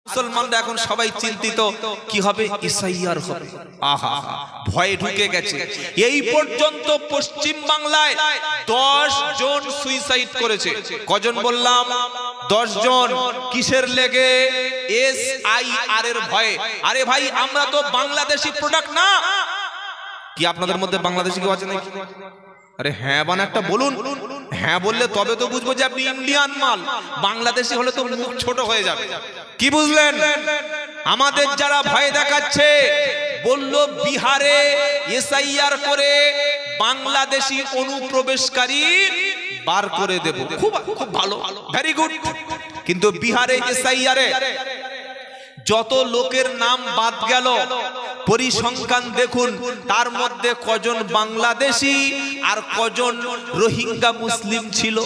মুসলমানরা এখন সবাই চিন্তিত কি হবে, ইসাইয়ার হবে। আহা, ভয়ে ঢুকে গেছে। এই পর্যন্ত পশ্চিম বাংলায় 10 জন সুইসাইড করেছে। কজন বললাম? 10 জন। কিসের লেগে? SIR এর ভয়ে। আরে ভাই, আমরা তো বাংলাদেশি প্রোডাক্ট না। কি আপনাদের মধ্যে বাংলাদেশি কেউ আছে নাকি? আরে হ্যাঁ বানা একটা বলুন। হ্যাঁ বললে তবে তো বুঝবো যে আপনি ইন্ডিয়ান মাল। বাংলাদেশি হলে তো মুখ ছোট হয়ে যাবে। কি বুঝলেন? আমাদের যারা ভয় দেখাচ্ছে, বললো বিহারে SIR করে বাংলাদেশি অনুপ্রবেশকারী বার করে দেব। খুব খুব ভালো, ভেরি গুড। কিন্তু বিহারে SIR এ যত লোকের নাম বাদ গেল, পরিসংখ্যান দেখুন, তার মধ্যে কজন বাংলাদেশি আর কজন রোহিঙ্গা মুসলিম ছিল।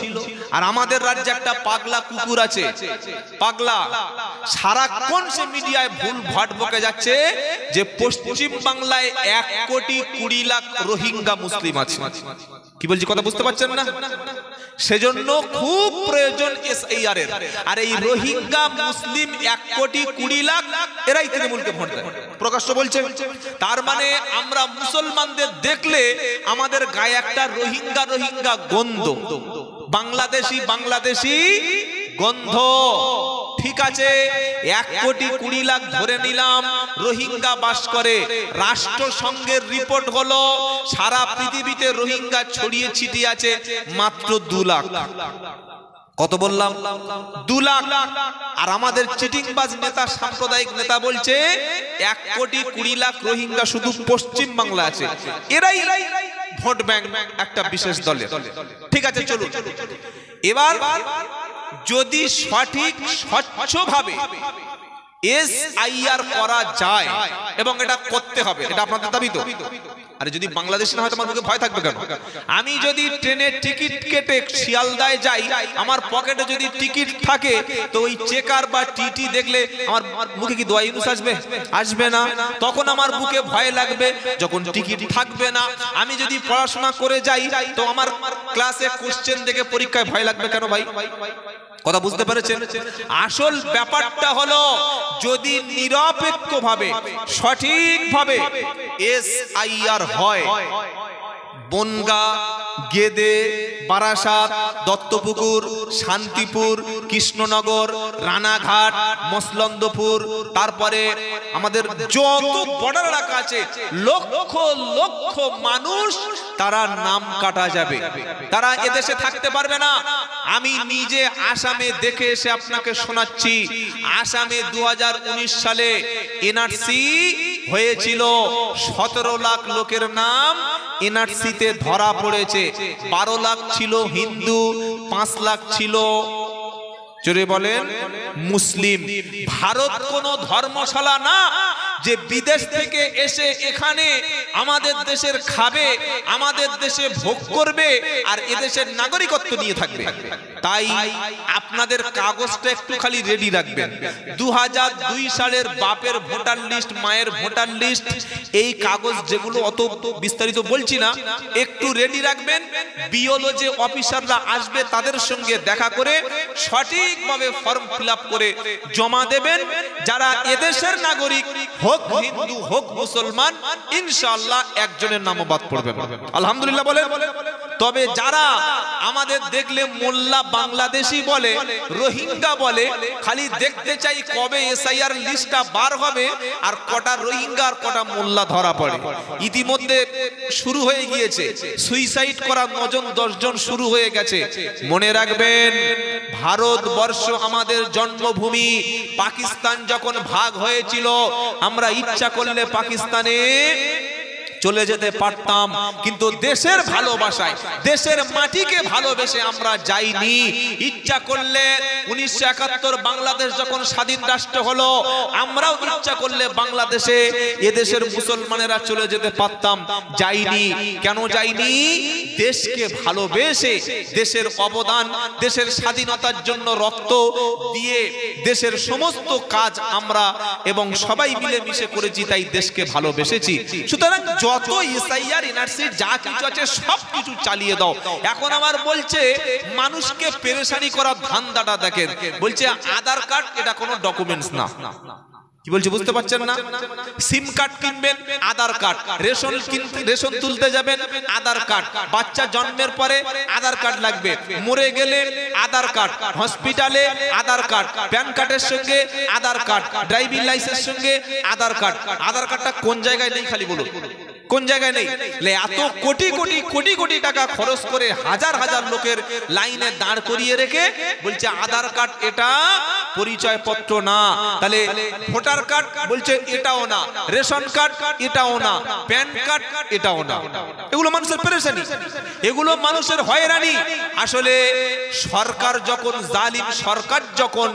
আর আমাদের রাজ্যে একটা পাগলা কুকুর আছে, পাগলা, সারাক্ষণ সে মিডিয়ায় ভুল ভাট বকে যাচ্ছে যে পশ্চিম বাংলায় 1,20,00,000 রোহিঙ্গা মুসলিম আছে। কি বলছি কথা বুঝতে পারছেন না? সেজন্য খুব প্রয়োজন SIR এর। আর এই রোহিঙ্গা মুসলিম 1,20,00,000 এরাই তৃণমূলকে ভোট দেয়, প্রকাশ্য বলছে। তার মানে আমরা মুসলমানদের দেখলে আমাদের গায়ে একটা রোহিঙ্গা রোহিঙ্গা গন্ধ, বাংলাদেশি বাংলাদেশি গন্ধ। ঠিক আছে, 1,20,00,000 ধরে নিলাম রোহিঙ্গা বাস করে। রাষ্ট্রসংঘের রিপোর্ট হলো সারা পৃথিবীতে রোহিঙ্গা ছড়িয়ে ছিটিয়ে আছে মাত্র 2 লাখ। কত বললাম? 2 লাখ। আর আমাদের চিটিংবাজ নেতা, সাম্প্রদায়িক নেতা বলছে 1,20,00,000 রোহিঙ্গা শুধু পশ্চিম বাংলা আছে। এরাই ভোট ব্যাংক একটা বিশেষ দলে। ঠিক আছে, চলুন এবার যদি সঠিক স্বচ্ছভাবে SIR করা যায়, এবং এটা করতে হবে, এটা আপনাদের দাবি তো? আরে যদি বাংলাদেশ না হয় তোমার মুখে ভয় থাকবে কেন? আমি যদি ট্রেনের টিকিট কেটে শিয়ালদায় যাই, আমার পকেটে যদি টিকিট থাকে, তো ওই চেকার বা টিটি দেখলে আমার মুখে কি দোয়া ইউনুস আসবে? আসবে না। তখন আমার বুকে ভয় লাগবে। যখন টিকিট থাকবে না, আমি যদি পড়াশোনা করে যাই, তো আমার ক্লাসে কোশ্চেন দেখে পরীক্ষায় ভয় লাগবে কেন ভাই? কথা বুঝতে পেরেছেন? আসল ব্যাপারটা হলো যদি নিরপেক্ষভাবে সঠিকভাবে SIR হয়, বনগা, গেদে, বারাসাত, দত্তপুকুর, শান্তিপুর, কৃষ্ণনগর, রানাঘাট, মসলন্দপুর, তারপরে আমাদের যত বর্ডার এলাকা আছে, লক্ষ লক্ষ মানুষ তারা নাম কাটা যাবে। তারা এদেশে থাকতে পারবে না। আমি নিজে আসামে দেখে এসে আপনাকে শোনাচ্ছি। আসামে 2019 সালে NRC হয়েছিল। 17 লাখ লোকের নাম NRCতে ধরা পড়েছে। 12 লাখ ছিল হিন্দু, 5 লাখ ছিল, জোরে বলেন, মুসলিম। ভারত কোনো ধর্মশালা না যে বিদেশ থেকে এসে এখানে আমাদের দেশের খাবে, আমাদের দেশে ভোগ করবে আর এদেশের নাগরিকত্ব নিয়ে থাকবে। তাই আপনাদের কাগজটা একটু খালি রেডি রাখবেন। 2002 সালের বাপের ভোটার লিস্ট, মায়ের ভোটার লিস্ট, এই কাগজ যেগুলো অত বিস্তারিত বলছি না, একটু রেডি রাখবেন। বিওলো যে অফিসাররা আসবে তাদের সঙ্গে দেখা করে সঠিকভাবে ফর্ম ফিল আপ করে জমা দেবেন। যারা এদেশের নাগরিক, হোক হিন্দু হোক মুসলমান, ইনশাআল্লাহ একজনের নামও বাদ পড়বে না। আলহামদুলিল্লাহ বলে। তবে যারা আমাদের দেখলে মোল্লা বাংলাদেশি বলে, রোহিঙ্গা বলে, খালি দেখতে চাই কবে SIR লিস্টটা বার হবে আর কটা রোহিঙ্গা আর কটা মোল্লা ধরা পড়ে। ইতিমধ্যে শুরু হয়ে গিয়েছে, সুইসাইড করা 9 জন 10 জন শুরু হয়ে গেছে। মনে রাখবেন, ভারতবর্ষ আমাদের জন্মভূমি। পাকিস্তান যখন ভাগ হয়েছিল, আমরা ইচ্ছা করলে পাকিস্তানে চলে যেতে পারতাম, কিন্তু দেশের ভালোবাসায়, দেশের মাটিকে ভালোবেসে আমরা যাইনি। ইচ্ছা করলে 1971 বাংলাদেশ যখন স্বাধীন রাষ্ট্র হলো, আমরাও ইচ্ছা করলে বাংলাদেশে এদেশের মুসলমানেরা চলে যেতে পারতাম, যাইনি। কেন যাইনি? দেশকে ভালোবেসে, দেশের অবদান, দেশের স্বাধীনতার জন্য রক্ত দিয়ে দেশের সমস্ত কাজ আমরা এবং সবাই মিলেমিশে করেছি, তাই দেশকে ভালোবেসেছি। সুতরাং যত এসআইআর এনআরসি যা কিছু আছে সব কিছু চালিয়ে দাও। এখন আমার বলছে মানুষকে পেরেশানি করার ধান্দাটা দেখেন, বলছে আধার কার্ড এটা কোনো ডকুমেন্টস না। কি বলছে বুঝতে পারছেন না? সিম কার্ড কিনবেন আধার কার্ড, রেশন তুলতে যাবেন আধার কার্ড, বাচ্চা জন্মের পরে আধার কার্ড লাগবে, মরে গেলে আধার কার্ড, হসপিটালে আধার কার্ড, প্যান কার্ডের সঙ্গে আধার কার্ড, ড্রাইভিং লাইসেন্সের সঙ্গে আধার কার্ড। আধার কার্ডটা কোন জায়গায় নেই খালি বলুন, কোন জায়গায় নেই? এত কোটি কোটি কোটি কোটি টাকা খরচ করে হাজার হাজার লোকের লাইনে দাঁড় করিয়ে রেখে বলছে আধার কার্ড এটা পরিচয় পত্র না। তাহলে ভোটার কার্ড বলছে এটাও না, রেশন কার্ড এটাও না, প্যান কার্ড এটাও না। এগুলো মানুষের পেরেশানি, এগুলো মানুষের হয়রানি। আসলে সরকার যখন জালিম, সরকার যখন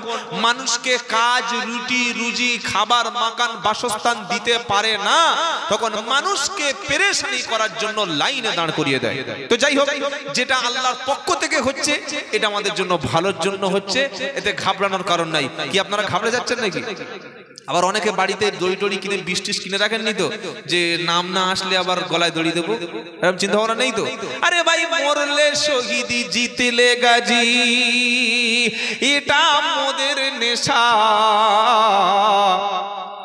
মানুষকে কাজ, রুটি রুজি, খাবার, মাকান, বাসস্থান দিতে পারে না, তখন মানুষকে পেরেশানি করার জন্য লাইনে দাঁড় করিয়ে দেয়। তো যাই হোক, যেটা আল্লাহর পক্ষ থেকে হচ্ছে এটা আমাদের জন্য ভালোর জন্য হচ্ছে, এতে ঘাবড়ানোর কারণ নাই। কি আপনারা ঘাবড়ে যাচ্ছেন নাকি? আবার অনেকে বাড়িতে দড়ি টড়ি কিনে, বিষ কিনে রাখেননি তো, যে নাম না আসলে আবার গলায় দড়ি দেবো, এরকম চিন্তা ভাবনা নেই তো? আরে ভাই, মরলে শহীদি জিতলে গাজী, এটা মোদের নেশা।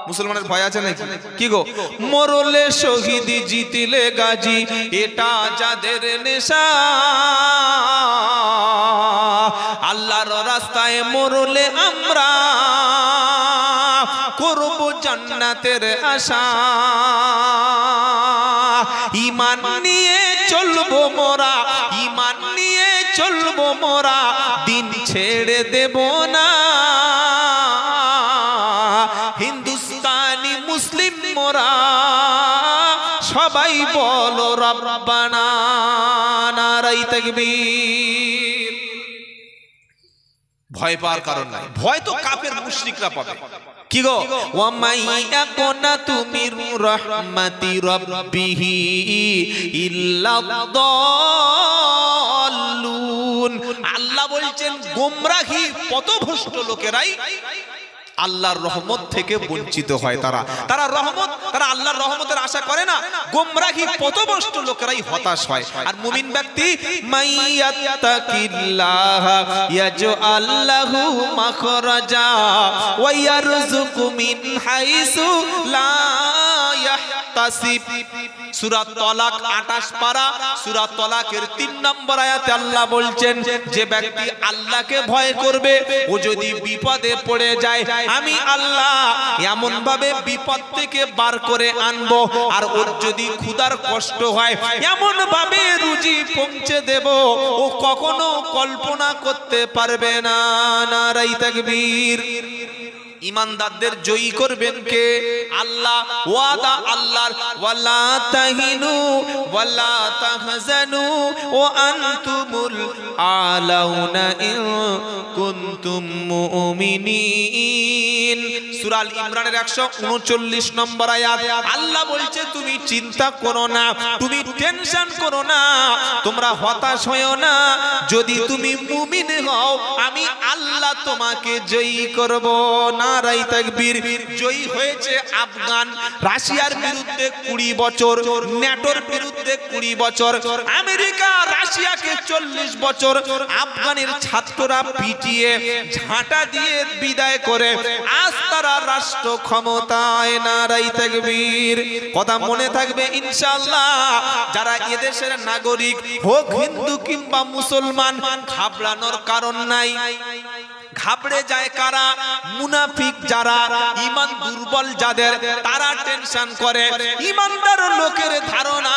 মুসলমানের ভয় আছে নাকি? কি গো, মরলে শহীদি জিতলে গাজী, এটা যাদের নেশা। আল্লাহর রাস্তায় মরলে আমরা করব জান্নাতের আশা। ঈমান নিয়ে চলবো মোরা, ঈমান নিয়ে চলবো মোরা, দিন ছেড়ে দেব না। হিন্দুস্তানি মুসলিম মোরা, সবাই বলো রব্বানা, নারায়ে তাকবীর। ভয় পাওয়ার কারণ নাই, ভয় তো কাফের মুশরিকরা পাবে। কি গো, ওয়া মাইয়াকুনাতু মির রাহমাতি রাব্বিহি ইল্লাদ-দাল্লুন। আল্লাহ বলছেন গোমরাহী পথভ্রষ্ট লোকেরাই আল্লাহর রহমত থেকে বঞ্চিত হয়। তারা আল্লাহর রহমতের আশা করে না। গোমরাহী পথভ্রষ্ট লোকেরাই হতাশ হয়। আর মুমিন ব্যক্তি মাইয়াত্তাকিল্লাহ ইয়াজআল লাহু মাখরাজা ওয়া ইয়ারযুকু মিন হাইসু লা ইয়াহতাসিব। সূরা তালাক 28 পারা, সূরা তালাকের 3 নম্বর আয়াতে আল্লাহ বলছেন, যে ব্যক্তি আল্লাহকে ভয় করবে, ও যদি বিপদে পড়ে যায়, আমি আল্লাহ এমন ভাবে বিপদ থেকে বার করে আনবো, আর ওর যদি ক্ষুধার কষ্ট হয় এমন ভাবে রুজি পৌঁছে দেব ও কখনো কল্পনা করতে পারবে না। নারায়ে তাকবীর। ইমানদারদের জয়ী করবেন কে? আল্লাহ। ওয়াদা আল্লাহর, ওয়ালা তাহিনু ওয়ালা তাহজানু ওয়া আনতুমুল আলাউনা ইন কুনতুম মুমিনিন। সূরা আল ইমরানের 139 নম্বর আয়াত। আল্লাহ বলছে, তুমি চিন্তা করো না, তুমি টেনশন করো না, তোমরা হতাশ হয়ো না। যদি তুমি মুমিন হও, আমি আল্লাহ তোমাকে জয়ী করব। নারায়ে তাকবীর। জয়ী হয়েছে আফগান, রাশিয়ার বিরুদ্ধে 20 বছর, ন্যাটোর বিরুদ্ধে 20 বছর, আমেরিকা রাশিয়াকে 40 বছর, আফগানের ছাত্ররা পিটিয়ে ঝাঁটা দিয়ে বিদায় করে আজ তারা রাষ্ট্র ক্ষমতায়। নারায়ে তাকবীর। কথা মনে থাকবে ইনশাআল্লাহ। যারা এদেশের নাগরিক, হোক হিন্দু কিংবা মুসলমান, ঘাবড়ানোর কারণ নাই। ঘাবড়ে যায় কারা? মুনাফিক যারা, ঈমান দুর্বল যাদের, তারা টেনশন করে। ঈমানদার লোকের ধারণা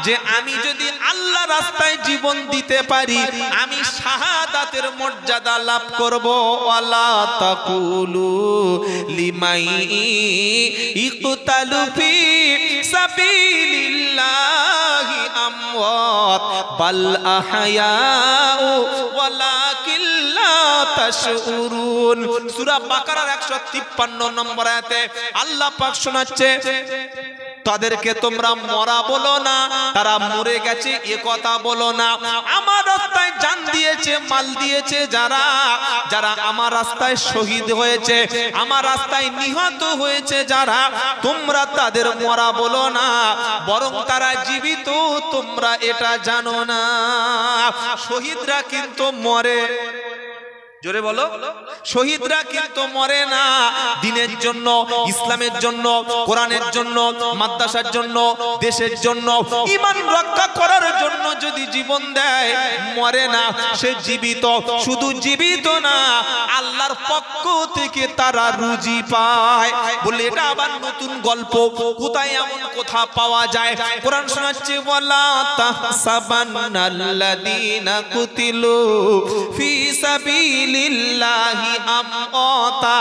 যে আমি যদি আল্লাহ রাস্তায় জীবন দিতে পারি, আমি শাহাদাতের মর্যাদা লাভ করব। ওয়ালা তাকুলু লিমাই ইকতালু ফি সাবিলিল্লাহি আমওয়াত বাল আহয়াউ ওয়ালাকিন লা তাশউরুন। সূরা বাকারার 153 নম্বর আয়াতে আল্লাহ পাক শোনাচ্ছে, তাদেরকে তোমরা মরা বলো না, তারা মরে গেছে এ কথা বলো না। আমার রাস্তায় জান দিয়েছে, মাল দিয়েছে যারা যারা আমার রাস্তায় শহীদ হয়েছে, আমার রাস্তায় নিহত হয়েছে যারা, তোমরা তাদের মরা বলো না, বরং তারা জীবিত, তোমরা এটা জানো না। শহীদরা কিন্তু মরে, জোরে বলো, শহীদরা কিন্তু মরে না। দ্বীনের জন্য, ইসলামের জন্য, কোরআনের জন্য, মাদ্রাসার জন্য, দেশের জন্য, ঈমান রক্ষা করার জন্য যদি জীবন দেয়, মরে না, সে জীবিত। শুধু জীবিত না, আল্লাহর পক্ষ থেকে তারা রুজি পায়। বলে এটা আবার নতুন গল্প, কোথায় এমন কথা পাওয়া যায়? কোরআন শোনাচ্ছে, ওয়ালা তাহসাবান্নাল্লাযীনা কুতিলু ফি সাবিলিল্লাহি আমওয়াতা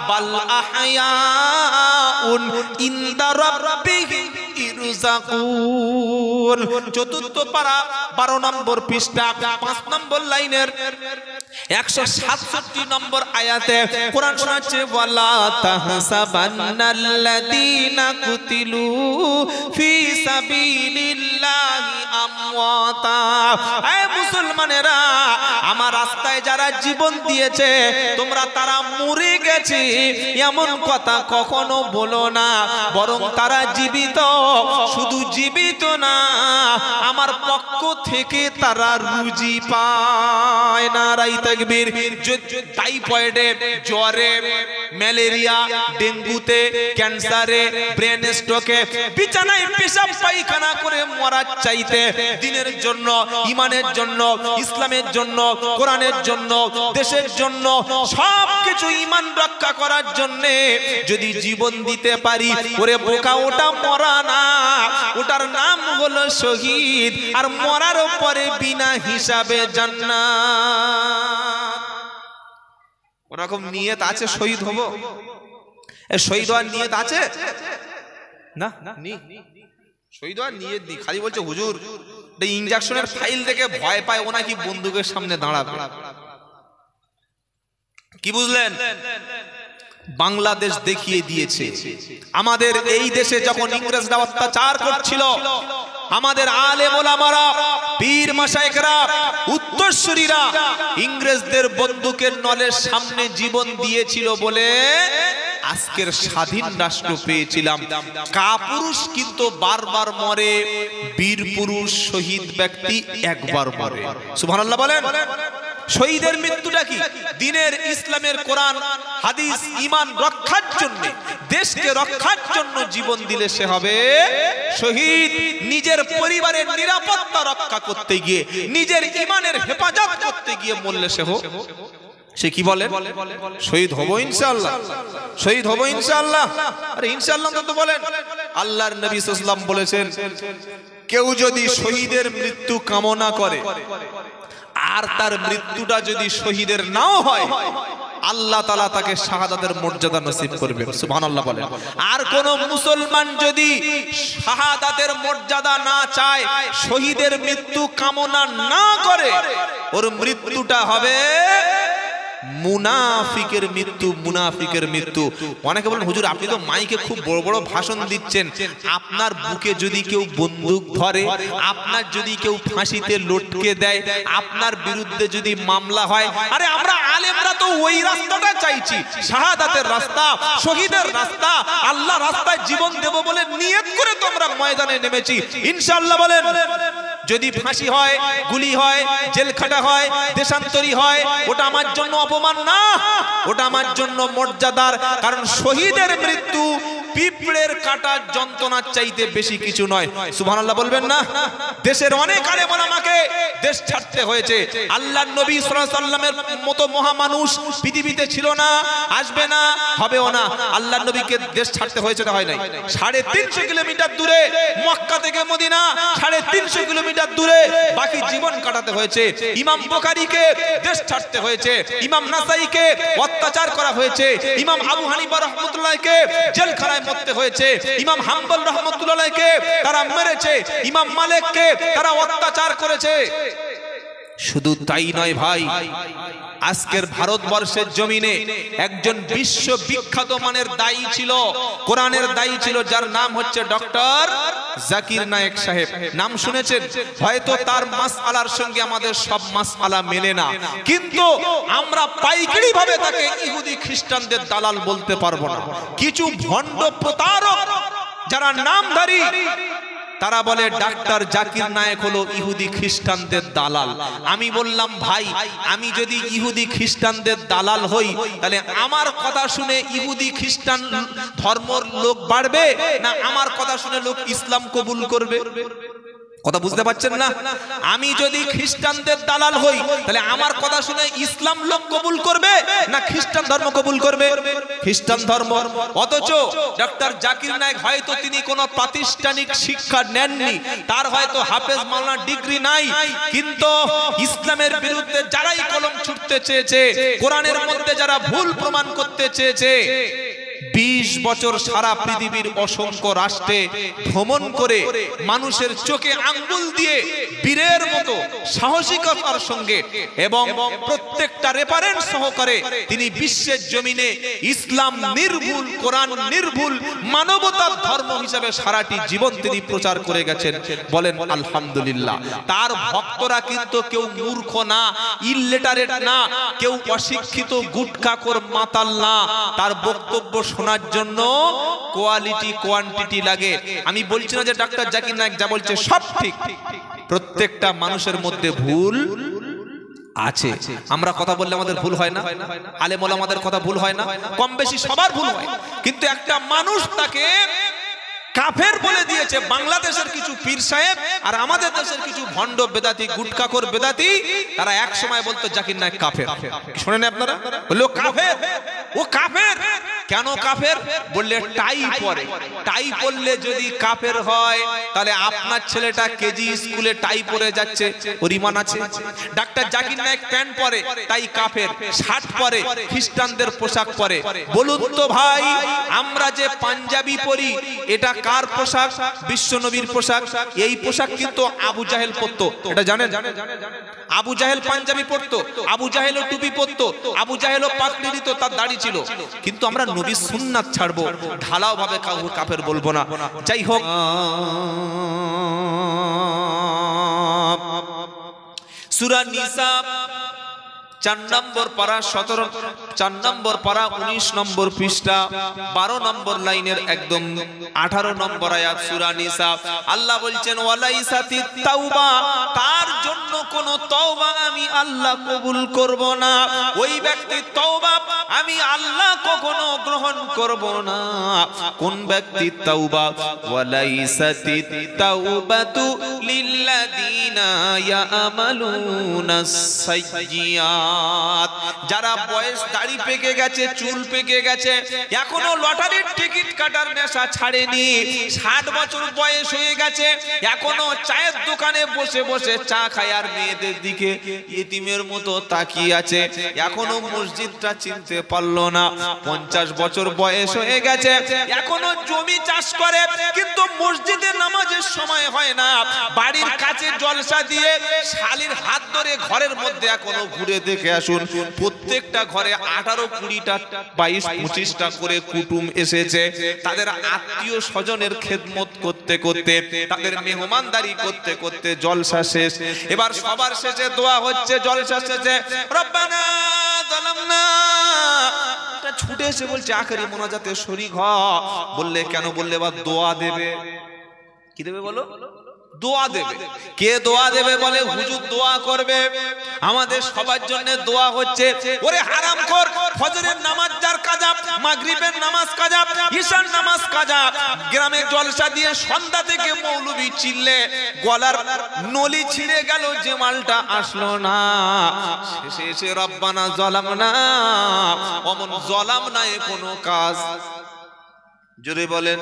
বাল আহইয়াউন ইনদা রাব্বিহিম ইরযাকুন। চতুর্থ পারা 12 নম্বর পৃষ্ঠা 5 নম্বর লাইনের 167 নম্বর আয়াতে কোরআন শোনাচ্ছে, ওয়ালা তাহসাবান্নাল্লাযীনা কুতিলু ফি সাবিলিল্লাহি আমওয়াতা। হে মুসলমানেরা, আমার রাস্তায় যারা জীবন দিয়েছে, তোমরা তারা মরে গেছে এমন কথা কখনো বলো না, বরং তারা জীবিত। শুধু জীবিত না, আমার পক্ষ থেকে তারা রুজি পায়। নারাই তাকবীর। টাইফয়েডে, জ্বরে, ম্যালেরিয়া, ডেঙ্গুতে, ক্যান্সারে, ব্রেন স্ট্রোকে বিছানায় পেশাব পায়খানা করে মরার চাইতে দ্বীনের জন্য, ঈমানের জন্য, ইসলামের জন্য, কোরআনের জন্য, দেশের জন্য, সবকিছু ঈমান রক্ষা করার জন্য যদি জীবন দিতে পারি, ওরে বোকা, ওটা মরা না, ওটার নাম হলো শহীদ। আর মরার পরে বিনা হিসাবে জান্নাত। ওরকম নিয়ত আছে শহীদ হব? শহীদ হওয়ার নিয়ত আছে না? শহীদ হওয়ার নিয়ত নেই, খালি বলছে হুজুর ইনজেকশনের ফাইল দেখে ভয় পায়, ও নাকি বন্দুকের সামনে দাঁড়াবে। কি বুঝলেন? বাংলাদেশ দেখিয়ে দিয়েছে, আমাদের এই দেশে যখন ইংরেজরা অত্যাচার করছিল, আমাদের আলেম ওলামারা, পীর মাশায়েখরা, উত্তরসূরিরা ইংরেজদের বন্দুকের নলের সামনে জীবন দিয়েছিল বলে আজকের স্বাধীন রাষ্ট্র পেয়েছিলাম। কাপুরুষ কিন্তু বারবার মরে, বীর পুরুষ শহীদ ব্যক্তি একবার মরে। সুবহানাল্লাহ বলেন। শহীদের মৃত্যুটা কি? দ্বীনের, ইসলামের, কোরআন হাদিস, ঈমান রক্ষার জন্য, দেশকে রক্ষার জন্য জীবন দিলে সে হবে শহীদ। নিজের পরিবারের নিরাপত্তা রক্ষা করতে গিয়ে, নিজের ঈমানের হেফাজত করতে গিয়ে মরলে সে কি বলে? শহীদ হব ইনশাআল্লাহ, শহীদ হব ইনশাআল্লাহ। আরে ইনশাআল্লাহ তো বলেন। আল্লাহর নবী সাল্লাল্লাহু আলাইহি ওয়াসাল্লাম বলেছেন, কেউ যদি শহীদের মৃত্যু কামনা করে আর তার মৃত্যুটা যদি শহীদের নাও হয়, আল্লাহ তাআলা তাকে শাহাদাতের মর্যাদা নসিব করবেন। সুবহানাল্লাহ বলেন। আর কোন মুসলমান যদি শাহাদাতের মর্যাদা না চায়, শহীদের মৃত্যু কামনা না করে, ওর মৃত্যুটা হবে মুনাফিকের মৃত্যু, মুনাফিকের মৃত্যু। অনেকে বলেন, হুজুর আপনি তো মাইকে খুব বড় বড় ভাষণ দিচ্ছেন, আপনার বুকে যদি কেউ বন্দুক ধরে, আপনার যদি কেউ ফাঁসিতে লটকে দেয়, আপনার বিরুদ্ধে যদি মামলা হয়, আরে আমরা আলেমরা তো ওই রাস্তাটা চাইছি, শাহাদাতের রাস্তা, শহীদের রাস্তা, আল্লাহ রাস্তায় জীবন দেব বলে নিয়ত করে তো আমরা ময়দানে নেমেছি। ইনশাআল্লাহ বলেন। যদি ফাঁসি হয়, গুলি হয়, জেল খাটা হয়, দেশান্তরী হয়, ওটা আমার জন্য অপমান না, ওটা আমার জন্য মর্যাদার। কারণ শহীদের মৃত্যু পিঁপড়ের কাটার যন্ত্রণার চাইতে বেশি কিছু নয়। সুবহানাল্লাহ বলবেন না? দেশের অনেক আলেম ওলামাকে দেশ ছাড়তে হয়েছে। আল্লাহর নবী সাল্লাল্লাহু আলাইহি ওয়াসাল্লামের মতো মহামানুষ পৃথিবীতে ছিল না, আসবে না, হবেও না। আল্লাহর নবীকে দেশ ছাড়তে হয়েছে না হয় নাই? 350 কিলোমিটার দূরে, মক্কা থেকে মদিনা 350 কিলোমিটার দূরে বাকি জীবন কাটাতে হয়েছে। ইমাম বুখারীকে দেশ ছাড়তে হয়েছে, ইমাম নাসাইকে অত্যাচার করা হয়েছে, ইমাম আবু হানিফা রাহমাতুল্লাহকে জেলখানায় মরতে হয়েছে, ইমাম হাম্বল রাহমাতুল্লাহকে তারা মেরেছে, ইমাম মালিককে তারা অত্যাচার করেছে। শুধু তাই নয় ভাই, আজকের ভারতবর্ষের জমিনে একজন বিশ্ববিখ্যাত মানের দায়ী ছিল, কোরআনের দায়ী ছিল, যার নাম হচ্ছে ডক্টর জাকির নায়েক সাহেব। নাম শুনেছেন হয়তো। তার মাসআলার সঙ্গে আমাদের সব মাসআলা মেলে না, কিন্তু আমরা পাইকারি ভাবে তাকে ইহুদি খ্রিস্টানদের দালাল বলতে পারবো না। কিছু ভণ্ড প্রতারক যারা নামধারী, তারা বলে ডাক্তার জাকির নায়েক হলো ইহুদি খ্রিস্টানদের দালাল। আমি বললাম ভাই, আমি যদি ইহুদি খ্রিস্টানদের দালাল হই, তাহলে আমার কথা শুনে ইহুদি খ্রিস্টান ধর্মের লোক বাড়বে, না আমার কথা শুনে লোক ইসলাম কবুল করবে? কথা বুঝতে পারছেন না? আমি যদি খ্রিস্টানদের দালাল হই, তাহলে আমার কথা শুনে ইসলাম লোক কবুল করবে, না খ্রিস্টান ধর্ম কবুল করবে? খ্রিস্টান ধর্ম। অথচ ডক্টর জাকির নায়েক হয়তো তিনি কোনো প্রাতিষ্ঠানিক শিক্ষা নেননি, তার হয়তো হাফেজ মাওলানা ডিগ্রি নাই, কিন্তু ইসলামের বিরুদ্ধে যারাই কলম ছুটতে চেয়েছে, কোরআনের মধ্যে যারা ভুল প্রমাণ করতে চেয়েছে, 20 বছর সারা পৃথিবীর অসংখ্য রাষ্ট্রে ভ্রমণ করে মানুষের চোখে আঙ্গুল দিয়ে বীরের মতো সাহসিকতার সঙ্গে এবং প্রত্যেকটা রেফারেন্স সহকারে তিনি বিশ্বের জমিনে ইসলাম নির্ভুল, কোরআন নির্ভুল, মানবতার ধর্ম হিসেবে সারাটি জীবন তিনি প্রচার করে গেছেন। বলেন আলহামদুলিল্লাহ। তার ভক্তরা কিন্তু কেউ মূর্খ না, ইললিটারেট না, কেউ অশিক্ষিত গুটখাখোর মাতাল না। তার বক্তব্য শোনার জন্য কোয়ালিটি কোয়ান্টিটি লাগে। আমি বলছি না যে ডাক্তার জাকির নায়েক যা বলছে সব ঠিক, প্রত্যেকটা মানুষের মধ্যে ভুল আছে। আমরা কথা বললে আমাদের ভুল হয় না, আলেম ওলামাদের কথা ভুল হয় না, কম বেশি সবার ভুল হয়, কিন্তু একটা মানুষ তাকে কাফের বলে দিয়েছে। বাংলাদেশের কিছু পীর সাহেব আর আমাদের দেশের কিছু ভণ্ড বেদাতি, গুটখাখোর বেদাতি, তারা এক সময় বলতো জাকির নায়েক কাফের। শুনেন আপনারা, বললো কাফের, ও কাফের। কেন কাফের? বললে টাই পরে। টাই পরলে যদি কাফের হয়, তাহলে আপনার ছেলেটা কেজি স্কুলে টাই পরে যাচ্ছে, ওর ঈমান আছে? ডাক্তার জাকির নায়েক প্যান্ট পরে, তাই কাফের। শার্ট পরে, খ্রিস্টানদের পোশাক পরে। বলুন তো ভাই, আমরা যে পাঞ্জাবি পরি, এটা কার পোশাক? বিশ্বনবীর পোশাক। এই পোশাক কিন্তু আবু জাহেল পরতো, এটা জানেন? আবু জাহেল পাঞ্জাবি পরতো, আবু জাহেলও টুপি পরতো, আবু জাহেলও পাগড়ি দিত, তার দাড়ি ছিল। কিন্তু আমরা নবীর সুন্নাত ছাড়বো, ঢালাও ভাবে কাফের বলবো না। যাই হোক, সূরা নিসা 4 নম্বর পারা 17, 4 নম্বর পারা 19 নম্বর পৃষ্ঠা 12 নম্বর লাইনের একদম 18 নম্বর আয়াত সূরা নিসা। আল্লাহ বলছেন ওয়ালাইসাতিত তাওবা, তার জন্য কোন তওবা আমি আল্লাহ কবুল করব না। ওই ব্যক্তির তওবা আমি আল্লাহ কখনো গ্রহণ করব না। কোন ব্যক্তির তওবা? ওয়ালাইসাতিত তাওবাতু লিল্লাযিনা ইয়ামালুনাস সাইয়্যাত, যারা বয়স দাড়ি পেকে গেছে, চুল পেকে গেছে, এখনো লটারির টিকিট কাটার নেশা ছাড়েনি, 60 বছর বয়স হয়ে গেছে, এখনো চায়ের দোকানে বসে বসে চা খায় আর মেয়েদের দিকে ইতিমের মতো তাকিয়ে আছে, এখনো মসজিদটা চিনতে পারলো না। 50 বছর বয়স হয়ে গেছে, এখনো জমি চাষ করে, কিন্তু মসজিদে নামাজের সময় হয় না। বাড়ির কাছে জলসা দিয়ে শালির হাত ধরে ঘরের মধ্যে এখনো ঘুরে দেখে আসুন, প্রত্যেকটা ঘরে 18, 20টা, 22, 25টা করে কুটুম এসেছে। তাদের আত্মীয় স্বজনের খেদমত করতে করতে, তাদের মেহমানদারি করতে করতে জলসা শেষ। এবার সবার শেষে দোয়া হচ্ছে, জলসা শেষে রব্বানা যালামনা, ছুটে এসে বলছে আখেরি মোনাজাতে শরীক হ। বললে কেন? বললে এবার দোয়া দেবে। কি দেবে বলো? দোয়া দেবে। কে দোয়া দেবে? বলে হুজুর দোয়া করবে। আমাদের সবার জন্য দোয়া হচ্ছে। ওরে হারামখোর, ফজরের নামাজ যার কাজা, মাগরিবের নামাজ কাজা, ঈশার নামাজ কাজা, গ্রামে জলসা দিয়ে সন্ধ্যা থেকে মৌলবি চিল্লে গলার নলি ছিঁড়ে গেল, যে মালটা আসলো না। শেষে এসে রব্বানা যালামনা, অমন যালামনা এ কোনো কাজ জোরে বলেন।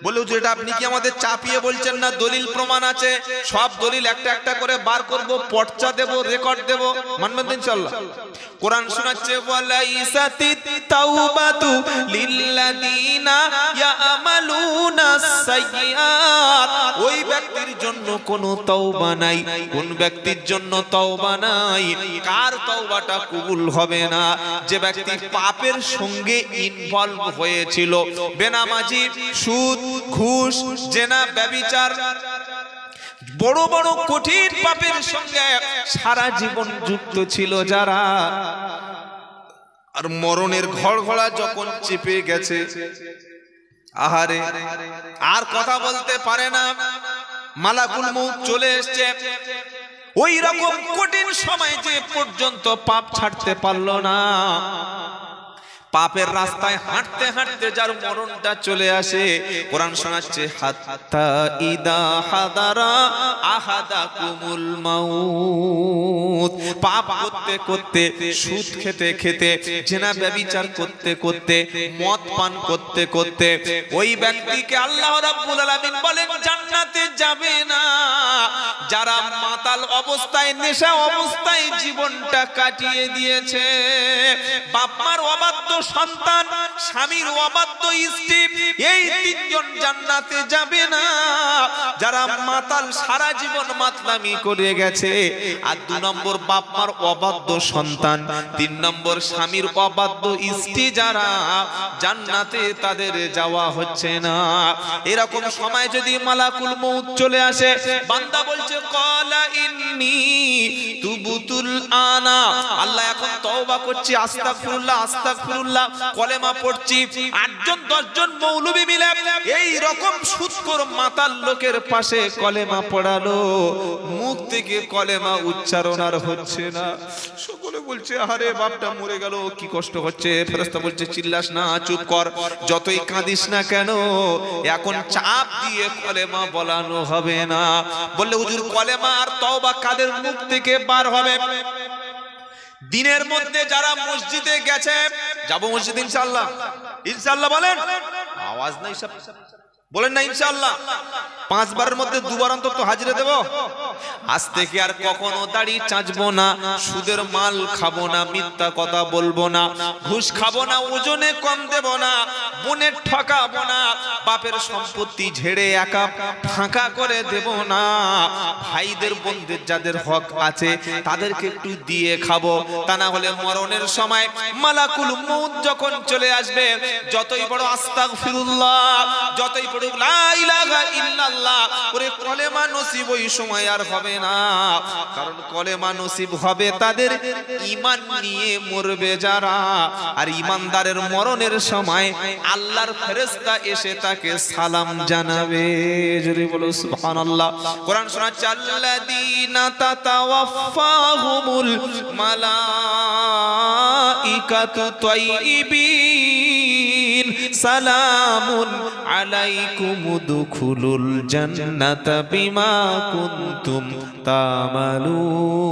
বলে হুজুর এটা আপনি কি আমাদের চাপিয়ে বলছেন না? দলিল প্রমাণ আছে, সব দলিল একটা একটা করে বার করব, পর্চা দেব, রেকর্ড দেব, মানবেন তো ইনশাআল্লাহ? কোরআন শোনাচ্ছে ওয়ালাইসাতিত তাওবাতু লিল্লাযিনা ইয়ামালুনা সাইয়্যাত, ওই ব্যক্তির জন্য কোনো তওবা নাই। কোন ব্যক্তির জন্য তওবা নাই? কার তওবাটা কবুল হবে না? যে ব্যক্তি পাপের সঙ্গে ইনভলভ হয়েছিল, বেনামাজি, সুদ, ঘুষ, জেনা, ব্যভিচার, বড় বড় কঠিন পাপের সঙ্গে সারা জীবন যুক্ত ছিল যারা, আর মরণের ঘড়ঘড়া যখন চেপে গেছে, আহারে আর কথা বলতে পারে না, মালাকুল মউত চলে এসেছে, ওই রকম কঠিন সময় যে পর্যন্ত পাপ ছাড়তে পারলো না, পাপের রাস্তায় হাঁটতে হাঁটতে যার মরণটা চলে আসে, কোরআন শোনাচ্ছে হাত্তা ইদা হাদারা আহাদাকুমুল মাউত, পাপ করতে করতে, সুদ খেতে খেতে, জেনা ব্যভিচার করতে করতে, মদ পান করতে করতে ওই ব্যক্তিকে আল্লাহ রাব্বুল আলামিন বলেন জান্নাতে যাবে না। যারা মাতাল অবস্থায়, নেশা অবস্থায় জীবনটা কাটিয়ে দিয়েছে, বাপ মার অবাধ্য সন্তান, স্বামীর অবাধ্য স্ত্রী, এই তিনজন জান্নাতে যাবে না। যারা মাতাল, সারা জীবন মাতলামি করে গেছে, আর 2 নম্বর বাপ মার অবাধ্য সন্তান, 3 নম্বর স্বামীর অবাধ্য স্ত্রী, যারা জান্নাতে তাদের যাওয়া হচ্ছে না। এরকম সময় যদি মালাকুল মউত চলে আসে, বান্দা বলছে ক্বালা ইন্নী তুবতুল আনা, আল্লাহ এখন তওবা করছি, আস্তাগফিরুল্লাহ আস্তাগফিরুল্লাহ, কলেমা পড়ছি। 8 জন 10 জন মৌলবী মিলে এই রকম সুদখোর মাতাল লোকের পাশে কলেমা পড়ালো, মুখ থেকে কলেমা উচ্চারণ আর হচ্ছে না। সকলে বলছে আরে বাপটা মরে গেল, কি কষ্ট হচ্ছে। ফেরেশতা বলছে চিল্লাস না, চুপ কর, যতই কাঁদিস না কেন, এখন চাপ দিয়ে কলেমা বলানো হবে না। বললে হুজুর কলেমা আর তওবা কাদের মুখ থেকে বার হবে? দিনের মধ্যে যারা মসজিদে গেছে, যাবো মসজিদ ইনশাআল্লাহ, ইনশাআল্লাহ বলেন, আওয়াজ নাই সব বলেন না ইনশাআল্লাহ। 5 বারের মধ্যে 2 বার অন্তত হাজিরা দেব। আজ থেকে আর কখনো দাড়ি চাঁচবো না, সুদের মাল খাবো না, মিথ্যা কথা বলবো না, ঘুষ খাবো না, ওজনে কম দেব না, বোনের ঠকাবো না, বাপের সম্পত্তি ঝেড়ে একা ফাঁকা করে দেব না, ভাইদের বোনদের যাদের হক আছে তাদেরকে একটু দিয়ে খাবো। তা না হলে মরণের সময় মালাকুল মউত যখন চলে আসবে, যতই বড় আস্তাগফিরুল্লাহ, যতই বড় লা ইলাহা ইল্লাল্লাহ, ওরে কলেমা নসিব ওই সময় আর হবে না। কারণ কলেমা নসিব হবে তাদের ঈমান নিয়ে মরবে যারা, আর ঈমানদারের মরণের সময় আল্লাহর ফেরেশতা এসে তাকে সালাম জানাবে। জোরে বলো সুবহানাল্লাহ। কোরআন শোনাচ্ছে আল্লাযীনা তাতাওয়াফাহুমুল মালাইকাতু তাইয়িবিন সালামুন আলাইকুম উদখুলুল জান্নাতা বিমা কুনতুম তা'মালুন।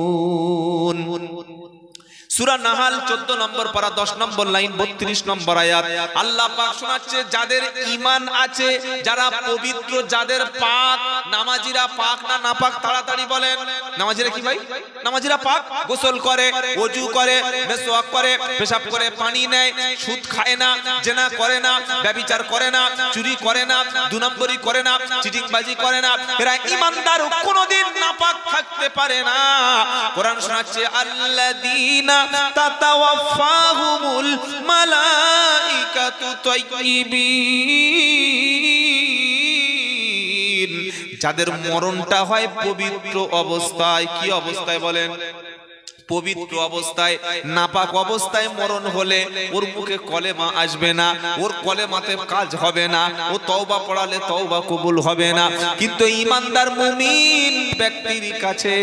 সূরা নাহাল 14 নম্বর পারা 10 নম্বর লাইন 32 নম্বর আয়াত। আল্লাহ পাক শোনাচ্ছে যাদের ঈমান আছে, যারা পবিত্র, যাদের পাক, নামাজিরা পাক না নাপাক তাড়াতাড়ি বলেন। নামাজিরা কি ভাই? নামাজিরা পাক, গোসল করে, ওযু করে, মিসওয়াক করে, পেশাব করে, পানি নেয়, সুদ খায় না, জেনা করে না, ব্যভিচার করে না, চুরি করে না, 2 নম্বরই করে না, চিটিংবাজি করে না, এরা ঈমানদার, কোনোদিন নাপাক থাকতে পারে না। কোরআন শোনাচ্ছে আল্লাযীনা তাতাওয়াফাহুমুল মালাইকাতু তাইয়িবিন, যাদের মরণটা হয় পবিত্র অবস্থায়। কি অবস্থায় বলেন? পবিত্র অবস্থায়। নাপাক অবস্থায় মরণ হলে ওর মুখে কলেমা আসবে না, ওর কলেমাতে কাজ হবে না, ও তওবা পড়ালে তওবা কবুল হবে না। কিন্তু ঈমানদার মুমিন ব্যক্তির কাছে,